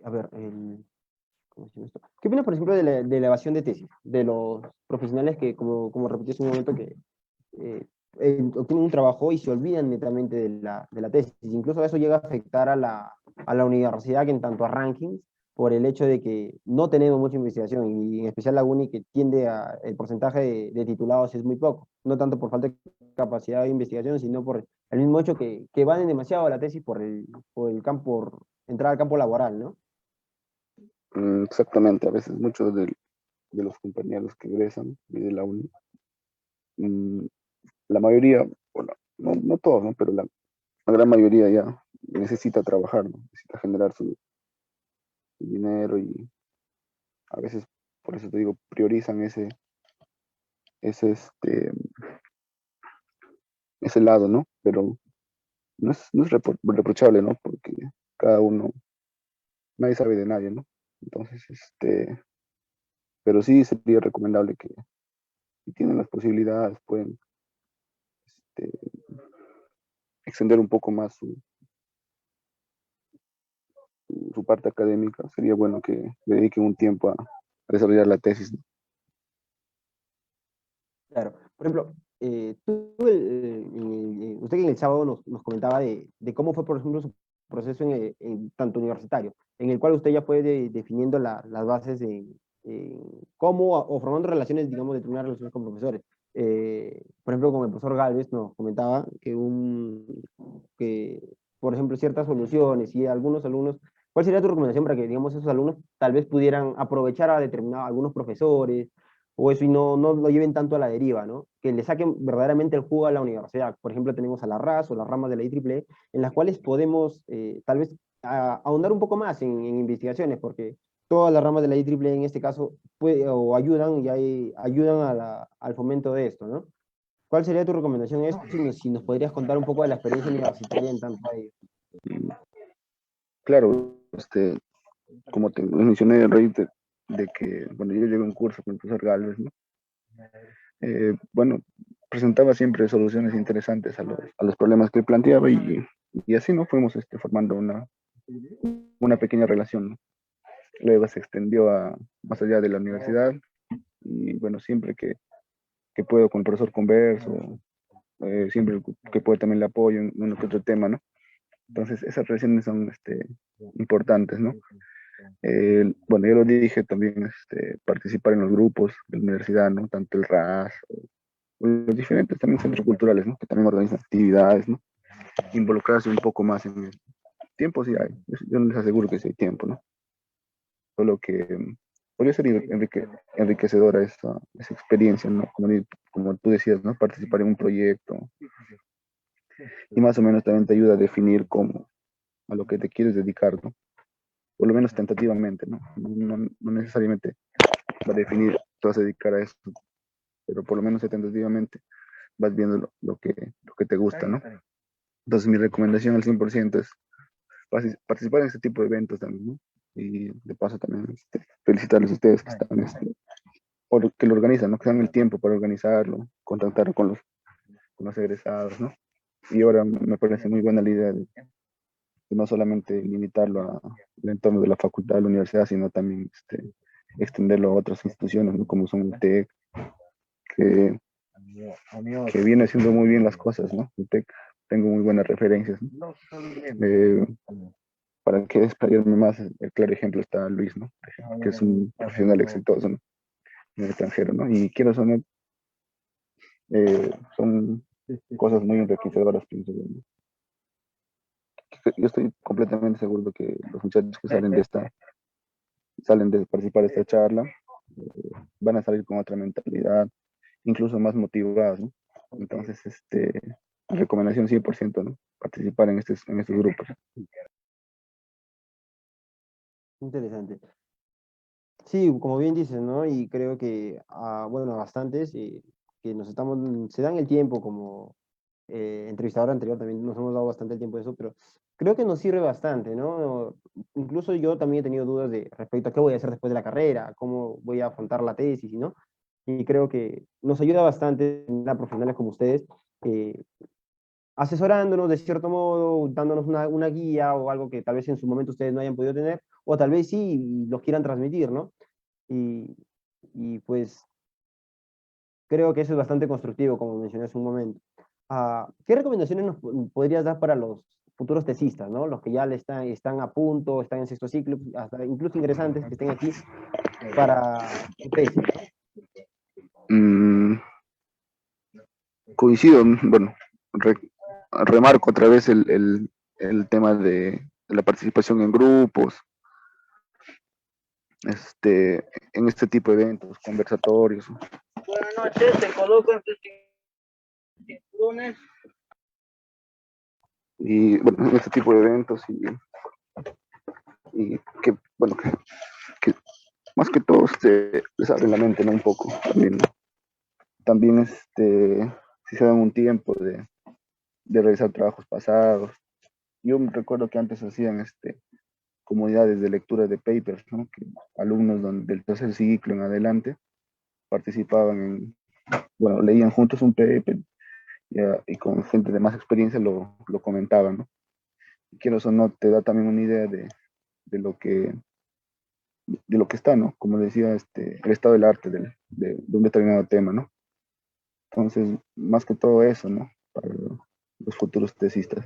a ver, ¿cómo se llama esto? ¿Qué opinas, por ejemplo, de la evasión de tesis? De los profesionales que, como repetí hace un momento, que eh, obtienen un trabajo y se olvidan netamente de la tesis. Incluso eso llega a afectar a la universidad que en tanto a rankings, por el hecho de que no tenemos mucha investigación, y en especial la UNI, que tiende a, el porcentaje de titulados es muy poco, no tanto por falta de capacidad de investigación, sino por el mismo hecho que van demasiado a la tesis por el campo, por entrar al campo laboral, ¿no? Exactamente, a veces muchos de los compañeros que egresan de la uni, mm, la mayoría, bueno, no todos, ¿no? Pero la gran mayoría ya necesita trabajar, ¿no? Necesita generar su dinero y a veces, por eso te digo, priorizan ese, este, ese lado, ¿no? Pero no es reprochable, ¿no? Porque cada uno, nadie sabe de nadie, ¿no? Entonces, pero sí sería recomendable que si tienen las posibilidades, pueden este, extender un poco más su parte académica. Sería bueno que le dediquen un tiempo a desarrollar la tesis, ¿no? Claro. Por ejemplo, usted que en el sábado nos comentaba de cómo fue, por ejemplo, su proceso en tanto universitario, en el cual usted ya fue definiendo las bases de cómo, o formando relaciones, digamos, determinadas relaciones con profesores. Por ejemplo, con el profesor Galvez nos comentaba que, por ejemplo, ciertas soluciones y algunos alumnos, ¿cuál sería tu recomendación para que, digamos, esos alumnos tal vez pudieran aprovechar a determinados, algunos profesores, o eso, y no lo lleven tanto a la deriva, ¿no? Que le saquen verdaderamente el jugo a la universidad? Por ejemplo, tenemos a la RAS o las ramas de la IEEE, en las cuales podemos tal vez ahondar un poco más en investigaciones, porque todas las ramas de la IEEE en este caso o ayudan ayudan al fomento de esto, ¿no? ¿Cuál sería tu recomendación en esto? Si nos podrías contar un poco de la experiencia universitaria en tanto a ello. Claro, como te mencioné a raíz de que, bueno, yo llevé un curso con el profesor Galvez, ¿no? Bueno, presentaba siempre soluciones interesantes a los problemas que él planteaba y así, ¿no? Fuimos formando una pequeña relación, ¿no? Luego se extendió más allá de la universidad y bueno, siempre que puedo con el profesor converso, siempre que puedo también le apoyo en uno que otro tema, ¿no? Entonces esas relaciones son importantes, ¿no? Bueno, yo lo dije también, participar en los grupos de la universidad, ¿no? Tanto el RAS, o los diferentes también centros culturales, ¿no? Que también organizan actividades, ¿no? Involucrarse un poco más en el tiempo, sí hay. Yo les aseguro que sí hay tiempo, ¿no? Solo que podría ser enriquecedora esa experiencia, ¿no? Como tú decías, ¿no? Participar en un proyecto y más o menos también te ayuda a definir a lo que te quieres dedicar, ¿no? Por lo menos tentativamente, ¿no? No necesariamente va a definir, te vas a dedicar a eso, pero por lo menos tentativamente vas viendo lo que te gusta, ¿no? Entonces mi recomendación al 100% es participar en este tipo de eventos también, ¿no? Y de paso también felicitarles a ustedes que están, que lo organizan, ¿no? Que dan el tiempo para organizarlo, contactar con los egresados, ¿no? Y ahora me parece muy buena la idea de no solamente limitarlo al entorno de la facultad de la universidad, sino también extenderlo a otras instituciones, ¿no? Como son el TEC, que, que viene haciendo muy bien las cosas, ¿no? El TEC, tengo muy buenas referencias, ¿no? Para que explayarme más, el claro ejemplo está Luis, ¿no? Que es un profesional exitoso, ¿no? En el extranjero, ¿no? Y quiero son cosas muy enriquecedoras, pienso yo, ¿no? Yo estoy completamente seguro de que los muchachos que salen de participar de esta charla, van a salir con otra mentalidad, incluso más motivados, ¿no? Entonces, recomendación 100%, ¿no? Participar en estos grupos. Interesante. Sí, como bien dices, ¿no? Y creo que, bueno, a bastantes que se dan el tiempo, como entrevistador anterior también nos hemos dado bastante el tiempo de eso, pero creo que nos sirve bastante, ¿no? Incluso yo también he tenido dudas de respecto a qué voy a hacer después de la carrera, cómo voy a afrontar la tesis, ¿no? Y creo que nos ayuda bastante a profesionales como ustedes, eh, asesorándonos de cierto modo, dándonos una guía o algo que tal vez en su momento ustedes no hayan podido tener, o tal vez sí, y los quieran transmitir, ¿no? Y, y pues creo que eso es bastante constructivo, como mencioné hace un momento. ¿Qué recomendaciones nos podrías dar para los futuros tesistas, ¿no? Los que ya están a punto, están en sexto ciclo, hasta incluso ingresantes que estén aquí para su tesis, ¿no? Mm, coincido, bueno, remarco otra vez el tema de la participación en grupos, en este tipo de eventos, conversatorios. Buenas noches, te coloco en tus cinturones. Y bueno, en este tipo de eventos y que, bueno, que más que todo les abre la mente, ¿no? Un poco también si se dan un tiempo de realizar trabajos pasados. Yo me recuerdo que antes hacían comunidades de lectura de papers, ¿no? Que alumnos del tercer ciclo en adelante participaban bueno, leían juntos un paper y con gente de más experiencia lo comentaban, ¿no? Y quieras o no, te da también una idea de lo que está, ¿no? Como decía, el estado del arte de un determinado tema, ¿no? Entonces, más que todo eso, ¿no? Para los futuros tesistas.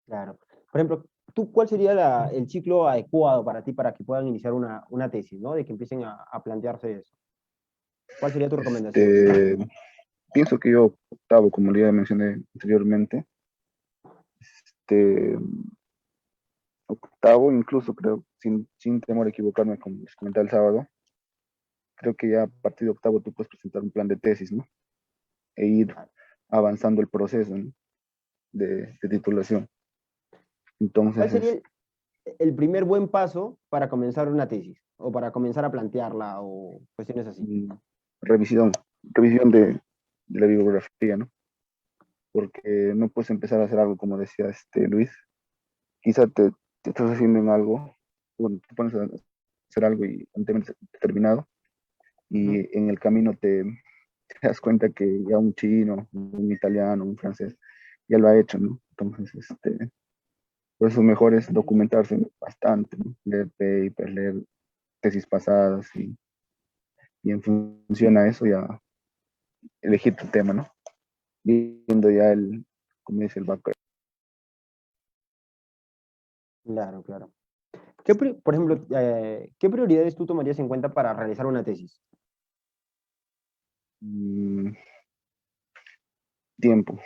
Claro. Por ejemplo, ¿cuál sería el ciclo adecuado para ti para que puedan iniciar una tesis, ¿no? De que empiecen a plantearse eso. ¿Cuál sería tu recomendación? Pienso que yo octavo, como ya mencioné anteriormente, este, octavo, incluso creo, sin temor a equivocarme, como les comenté el sábado, creo que ya a partir de octavo tú puedes presentar un plan de tesis, ¿no? E ir avanzando el proceso, ¿no? de titulación. ¿Cuál Entonces, sería el primer buen paso para comenzar una tesis? O para comenzar a plantearla o cuestiones así. revisión de la bibliografía, ¿no? Porque no puedes empezar a hacer algo, como decía Luis, quizá te estás haciendo en algo, bueno, te pones a hacer algo y un tema determinado, y en el camino te das cuenta que ya un chino, un italiano, un francés, ya lo ha hecho, ¿no? Entonces, por eso mejor es documentarse bastante, ¿no? Leer papers, leer tesis pasadas y en función a eso ya elegir tu tema, ¿no? Viendo ya como dice, el background. Claro, claro. Por ejemplo, ¿qué prioridades tú tomarías en cuenta para realizar una tesis? Tiempo,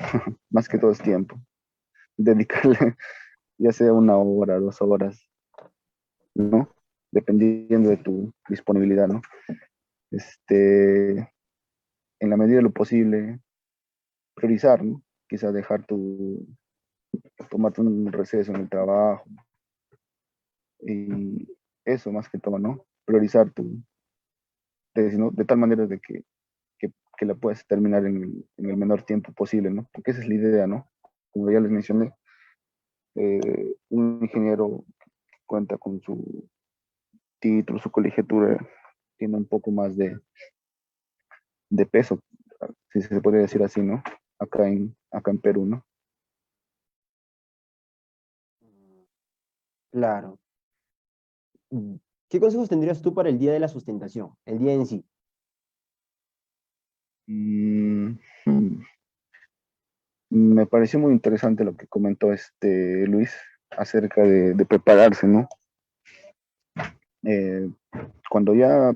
más que todo es tiempo. Dedicarle ya sea 1 hora, 2 horas, ¿no? Dependiendo de tu disponibilidad, ¿no? En la medida de lo posible, priorizar, ¿no? Quizás tomarte un receso en el trabajo y eso más que todo, ¿no? Priorizar tu tesis, ¿no? De tal manera de que la puedas terminar en el menor tiempo posible, ¿no? Porque esa es la idea, ¿no? Como ya les mencioné, un ingeniero cuenta con su título, su colegiatura, tiene un poco más de peso, si se puede decir así, ¿no? Acá en Perú, ¿no? Claro. ¿Qué consejos tendrías tú para el día de la sustentación, el día en sí? Mm, hmm. Me pareció muy interesante lo que comentó Luis acerca de prepararse, ¿no? Eh, cuando ya,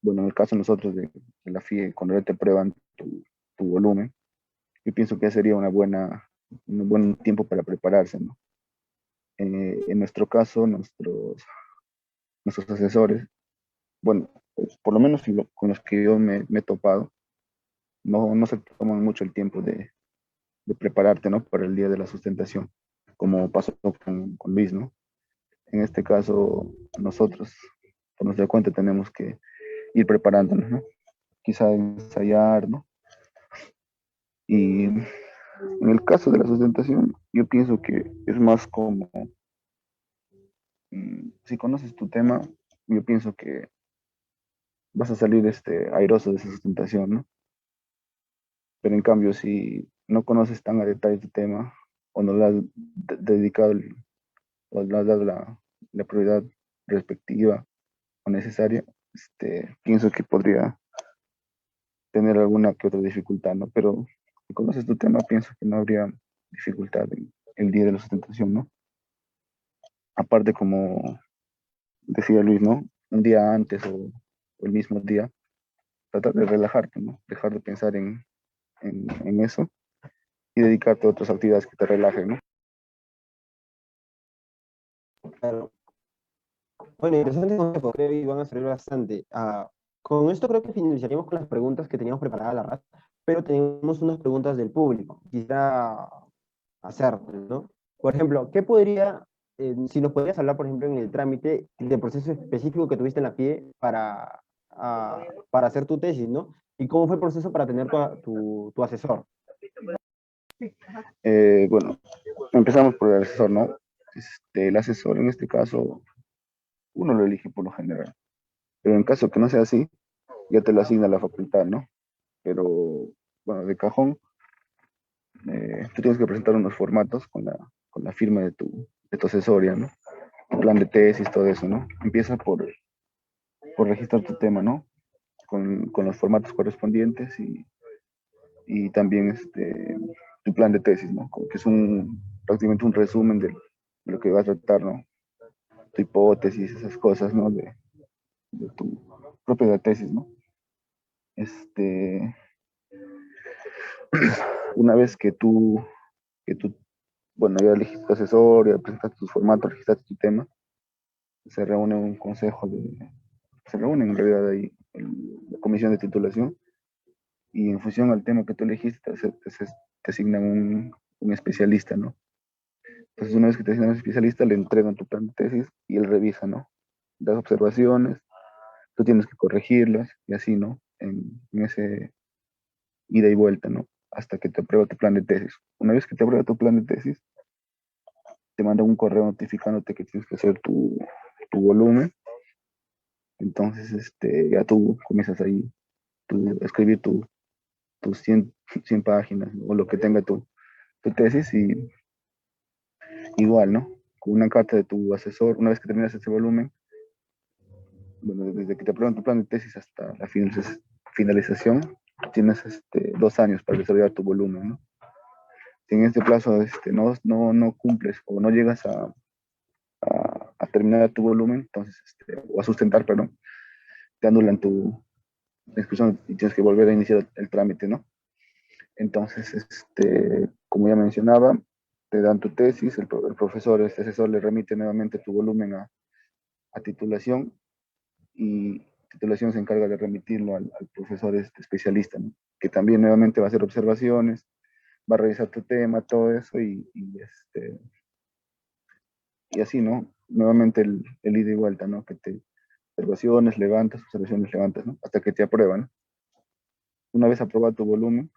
bueno, en el caso de nosotros de la FIE, cuando ya te prueban tu volumen, yo pienso que ya sería un buen tiempo para prepararse, ¿no? En nuestro caso, nuestros asesores, bueno, por lo menos con los que yo me he topado, no se toman mucho el tiempo de prepararte, ¿no? Para el día de la sustentación, como pasó con Luis, ¿no? En este caso, nosotros, por nuestra cuenta, tenemos que ir preparándonos, ¿no? Quizá ensayar, ¿no? Y en el caso de la sustentación, yo pienso que es más como, si conoces tu tema, yo pienso que vas a salir airoso de esa sustentación, ¿no? Pero en cambio, si no conoces tan a detalle tu tema, o no le has dedicado, o le has dado la prioridad respectiva o necesaria, pienso que podría tener alguna que otra dificultad, ¿no? Pero si conoces tu tema, pienso que no habría dificultad en el día de la sustentación, ¿no? Aparte, como decía Luis, ¿no? Un día antes o el mismo día, tratar de relajarte, ¿no? Dejar de pensar en eso y dedicarte a otras actividades que te relajen, ¿no? Claro. Bueno, interesante consejo, creo que van a servir bastante. Con esto creo que finalizaríamos con las preguntas que teníamos preparadas la RAT, pero tenemos unas preguntas del público. Quisiera hacer, ¿no? Por ejemplo, si nos podrías hablar, por ejemplo, en el trámite del proceso específico que tuviste en la PIE para hacer tu tesis, ¿no? Y cómo fue el proceso para tener tu asesor. Bueno, empezamos por el asesor, ¿no? El asesor en este caso, uno lo elige por lo general, pero en caso que no sea así, ya te lo asigna la facultad, ¿no? Pero, bueno, de cajón, tú tienes que presentar unos formatos con la firma de tu asesoría, ¿no? Tu plan de tesis, todo eso, ¿no? Empieza por registrar tu tema, ¿no? Con los formatos correspondientes y también tu plan de tesis, ¿no? Como que es prácticamente un resumen de lo que vas a tratar, ¿no? Tu hipótesis, esas cosas, ¿no? De tu propia tesis, ¿no? Este, una vez que tú, bueno, ya elegiste tu asesor, ya presentaste tus formatos, registraste tu tema, se reúne un consejo se reúne en realidad ahí la comisión de titulación y en función al tema que tú elegiste te asignan un especialista, ¿no? Entonces una vez que te asignan un especialista le entregan tu plan de tesis y él revisa, ¿no? Das observaciones, tú tienes que corregirlas y así, ¿no? En ese ida y vuelta, ¿no? Hasta que te aprueba tu plan de tesis. Una vez que te aprueba tu plan de tesis, te manda un correo notificándote que tienes que hacer tu volumen. Entonces, ya tú comienzas ahí a escribir tus 100 páginas, ¿no? O lo que tenga tu tesis y igual, ¿no? Con una carta de tu asesor, una vez que terminas ese volumen, bueno, desde que te aprueban tu plan de tesis hasta la finalización, tienes 2 años para desarrollar tu volumen, ¿no? Si en este plazo no cumples o no llegas a terminar tu volumen, entonces, o a sustentar, perdón, te anulan tu inscripción y tienes que volver a iniciar el trámite, ¿no? Entonces, como ya mencionaba, te dan tu tesis, el profesor, este asesor le remite nuevamente tu volumen a titulación y titulación se encarga de remitirlo al profesor especialista, ¿no? Que también nuevamente va a hacer observaciones, va a revisar tu tema, todo eso y así, ¿no? Nuevamente el ida y vuelta, ¿no? Que te observaciones, levantas, ¿no? Hasta que te aprueban. Una vez aprobado tu volumen,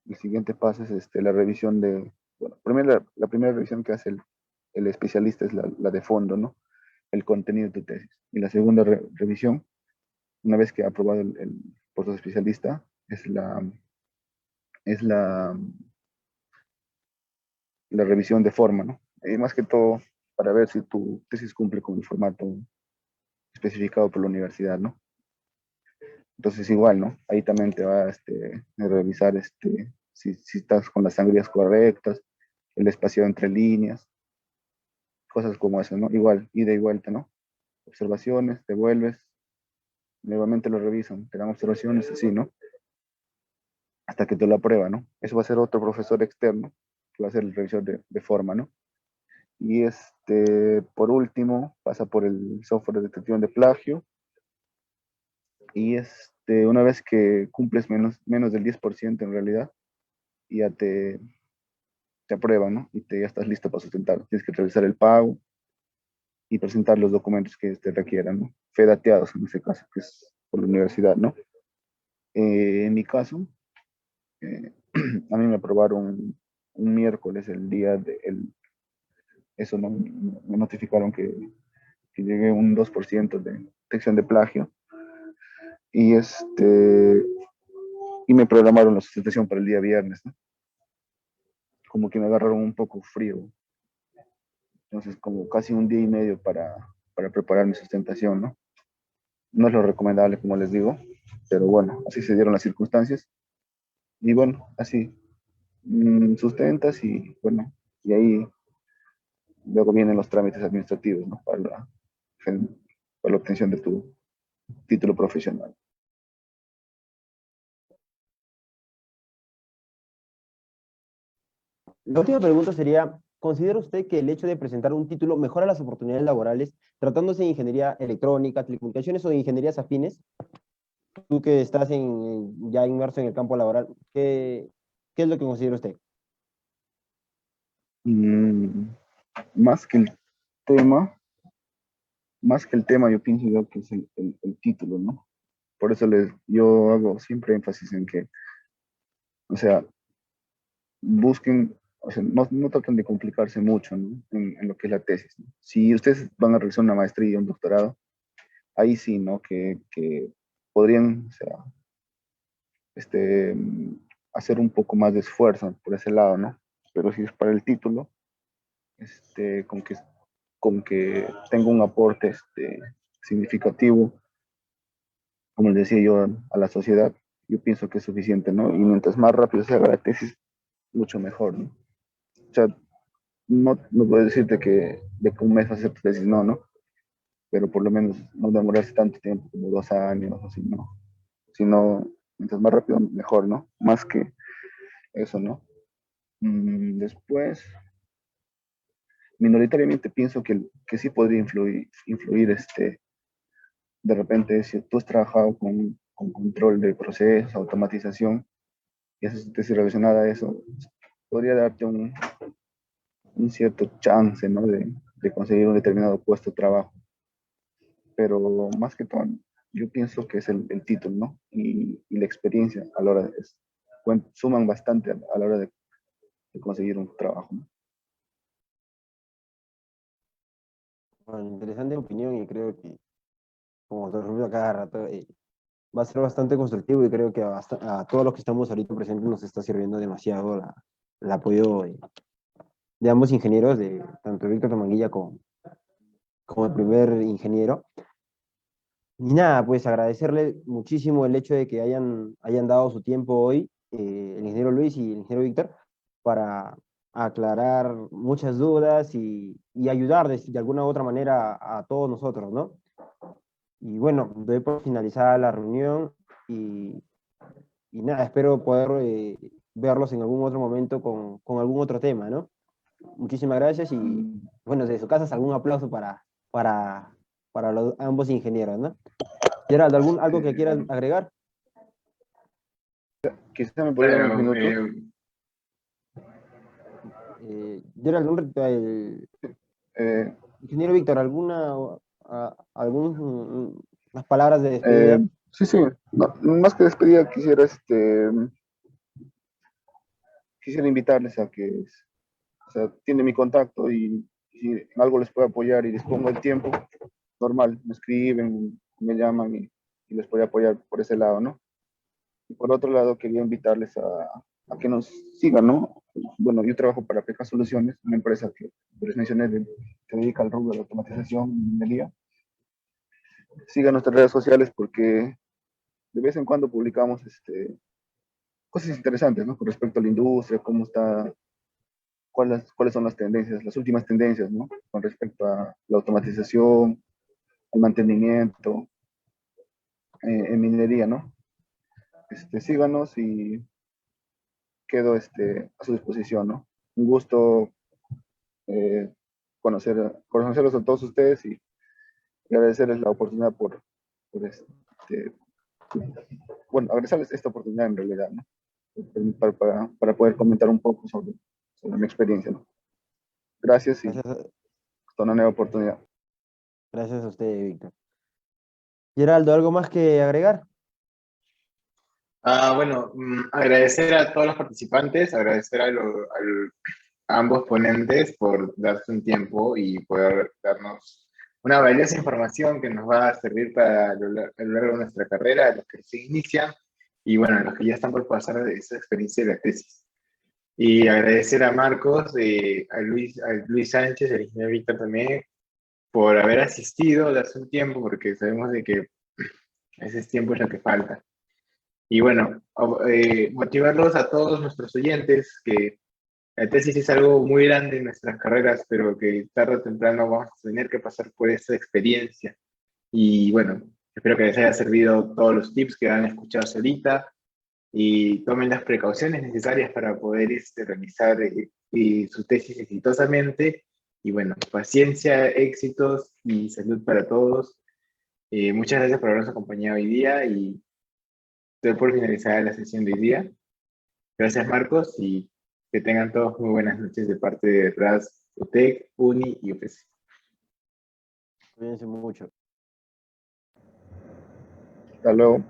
el siguiente paso es la revisión bueno, primero la primera revisión que hace el especialista es la de fondo, ¿no? El contenido de tu tesis. Y la segunda revisión, una vez que ha aprobado por su especialista, es la revisión de forma, ¿no? Y más que todo para ver si tu tesis cumple con el formato especificado por la universidad, ¿no? Entonces igual, ¿no? Ahí también te va a revisar si estás con las sangrías correctas, el espacio entre líneas, cosas como eso, ¿no? Igual, ida y vuelta, ¿no? Observaciones, te vuelves, nuevamente lo revisan, te dan observaciones, así, ¿no? Hasta que te lo aprueba, ¿no? Eso va a ser otro profesor externo, que va a ser el revisor de forma, ¿no? Y por último, pasa por el software de detección de plagio y una vez que cumples menos del 10% en realidad, ya te aprueban, ¿no? Y ya estás listo para sustentar. Tienes que realizar el pago y presentar los documentos que te requieran, ¿no? Fedateados en este caso, que es por la universidad, ¿no? En mi caso, eh, a mí me aprobaron un miércoles, el día de, eso, ¿no? Me notificaron que llegué a un 2% de detección de plagio y, y me programaron la sustentación para el día viernes, ¿no? Como que me agarraron un poco frío. Entonces, como casi un día y medio para preparar mi sustentación, ¿no? No es lo recomendable, como les digo, pero bueno, así se dieron las circunstancias. Y bueno, así sustentas y bueno, y ahí luego vienen los trámites administrativos, ¿no? Para la obtención de tu título profesional. La última pregunta sería, ¿considera usted que el hecho de presentar un título mejora las oportunidades laborales tratándose de ingeniería electrónica, telecomunicaciones o de ingenierías afines? Tú que estás ya inmerso en el campo laboral, ¿qué es lo que considera usted? Mm, más que el tema, yo pienso yo que es el título, ¿no? Por eso yo hago siempre énfasis en que, o sea, busquen, o sea, no traten de complicarse mucho, ¿no? En lo que es la tesis, ¿no? Si ustedes van a realizar una maestría, un doctorado, ahí sí, ¿no? Que podrían, o sea, este, hacer un poco más de esfuerzo por ese lado, ¿no? Pero si es para el título, con que tenga un aporte significativo, como les decía yo, a la sociedad, yo pienso que es suficiente, ¿no? Y mientras más rápido se haga la tesis, mucho mejor, ¿no? O sea, no puedo decirte de que un mes hacer tu tesis, no, ¿no? Pero por lo menos no demorarse tanto tiempo, como 2 años, así, ¿no? Sino, mientras más rápido, mejor, ¿no? Más que eso, ¿no? Después, minoritariamente pienso que sí podría influir de repente, si tú has trabajado con control de procesos, automatización, y haces tesis relacionada a eso, podría darte un cierto chance, ¿no? De conseguir un determinado puesto de trabajo. Pero más que todo, yo pienso que es el título, ¿no? Y la experiencia a la hora suman bastante a la hora de conseguir un trabajo, ¿no? Bueno, interesante opinión y creo que, como te repito a cada rato, va a ser bastante constructivo y creo que a todos los que estamos ahorita presentes nos está sirviendo demasiado el apoyo de ambos ingenieros, de tanto Víctor Tomanguilla como el primer ingeniero. Y nada, pues agradecerle muchísimo el hecho de que hayan dado su tiempo hoy, el ingeniero Luis y el ingeniero Víctor, para aclarar muchas dudas y ayudar de alguna u otra manera a todos nosotros, ¿no? Y bueno, doy por finalizada la reunión y, y nada, espero poder verlos en algún otro momento con algún otro tema, ¿no? Muchísimas gracias y bueno, desde su casa algún aplauso para, para ambos ingenieros, ¿no? Geraldo, algo que quieras agregar? Quizá me podría dar unos Claro, minutos. Geraldo, Eh, ingeniero Víctor, unas palabras de eh, despedida? sí, sí, más que despedida, quisiera invitarles a que, o sea, tienen mi contacto y si en algo les puedo apoyar y dispongo del tiempo, normal, me escriben, me llaman y les puedo apoyar por ese lado, ¿no? Y por otro lado, quería invitarles a que nos sigan, ¿no? Bueno, yo trabajo para PK Soluciones, una empresa que les mencioné, que dedica al rubro de la automatización y minería. Sigan nuestras redes sociales porque de vez en cuando publicamos cosas interesantes, ¿no? Con respecto a la industria, cómo está, cuáles son las tendencias, las últimas tendencias, ¿no? Con respecto a la automatización, el mantenimiento, en minería, ¿no? Síganos y quedo a su disposición, ¿no? Un gusto eh, conocerlos a todos ustedes y agradecerles la oportunidad por bueno, agradecerles esta oportunidad en realidad, ¿no? Para poder comentar un poco sobre mi experiencia, ¿no? Gracias y Gracias, hasta una nueva oportunidad. gracias a usted, Víctor. Geraldo, ¿algo más que agregar? Bueno, agradecer a todos los participantes, agradecer a ambos ponentes por darse un tiempo y poder darnos una valiosa información que nos va a servir para a lo largo de nuestra carrera, a los que se inician y bueno, a los que ya están por pasar de esa experiencia de la tesis. Y agradecer a Marcos, a Luis Sánchez, al ingeniero Víctor también, por haber asistido, darse un tiempo, porque sabemos de que ese tiempo es lo que falta. Y bueno, motivarlos a todos nuestros oyentes que la tesis es algo muy grande en nuestras carreras, pero que tarde o temprano vamos a tener que pasar por esa experiencia. Y bueno, espero que les haya servido todos los tips que han escuchado ahorita y tomen las precauciones necesarias para poder realizar su tesis exitosamente. Y bueno, paciencia, éxitos y salud para todos. Muchas gracias por habernos acompañado hoy día y estoy por finalizar la sesión de hoy día. Gracias, Marcos, y que tengan todos muy buenas noches de parte de RAS, UTEC, UNI y UPC. Cuídense mucho. Hasta luego.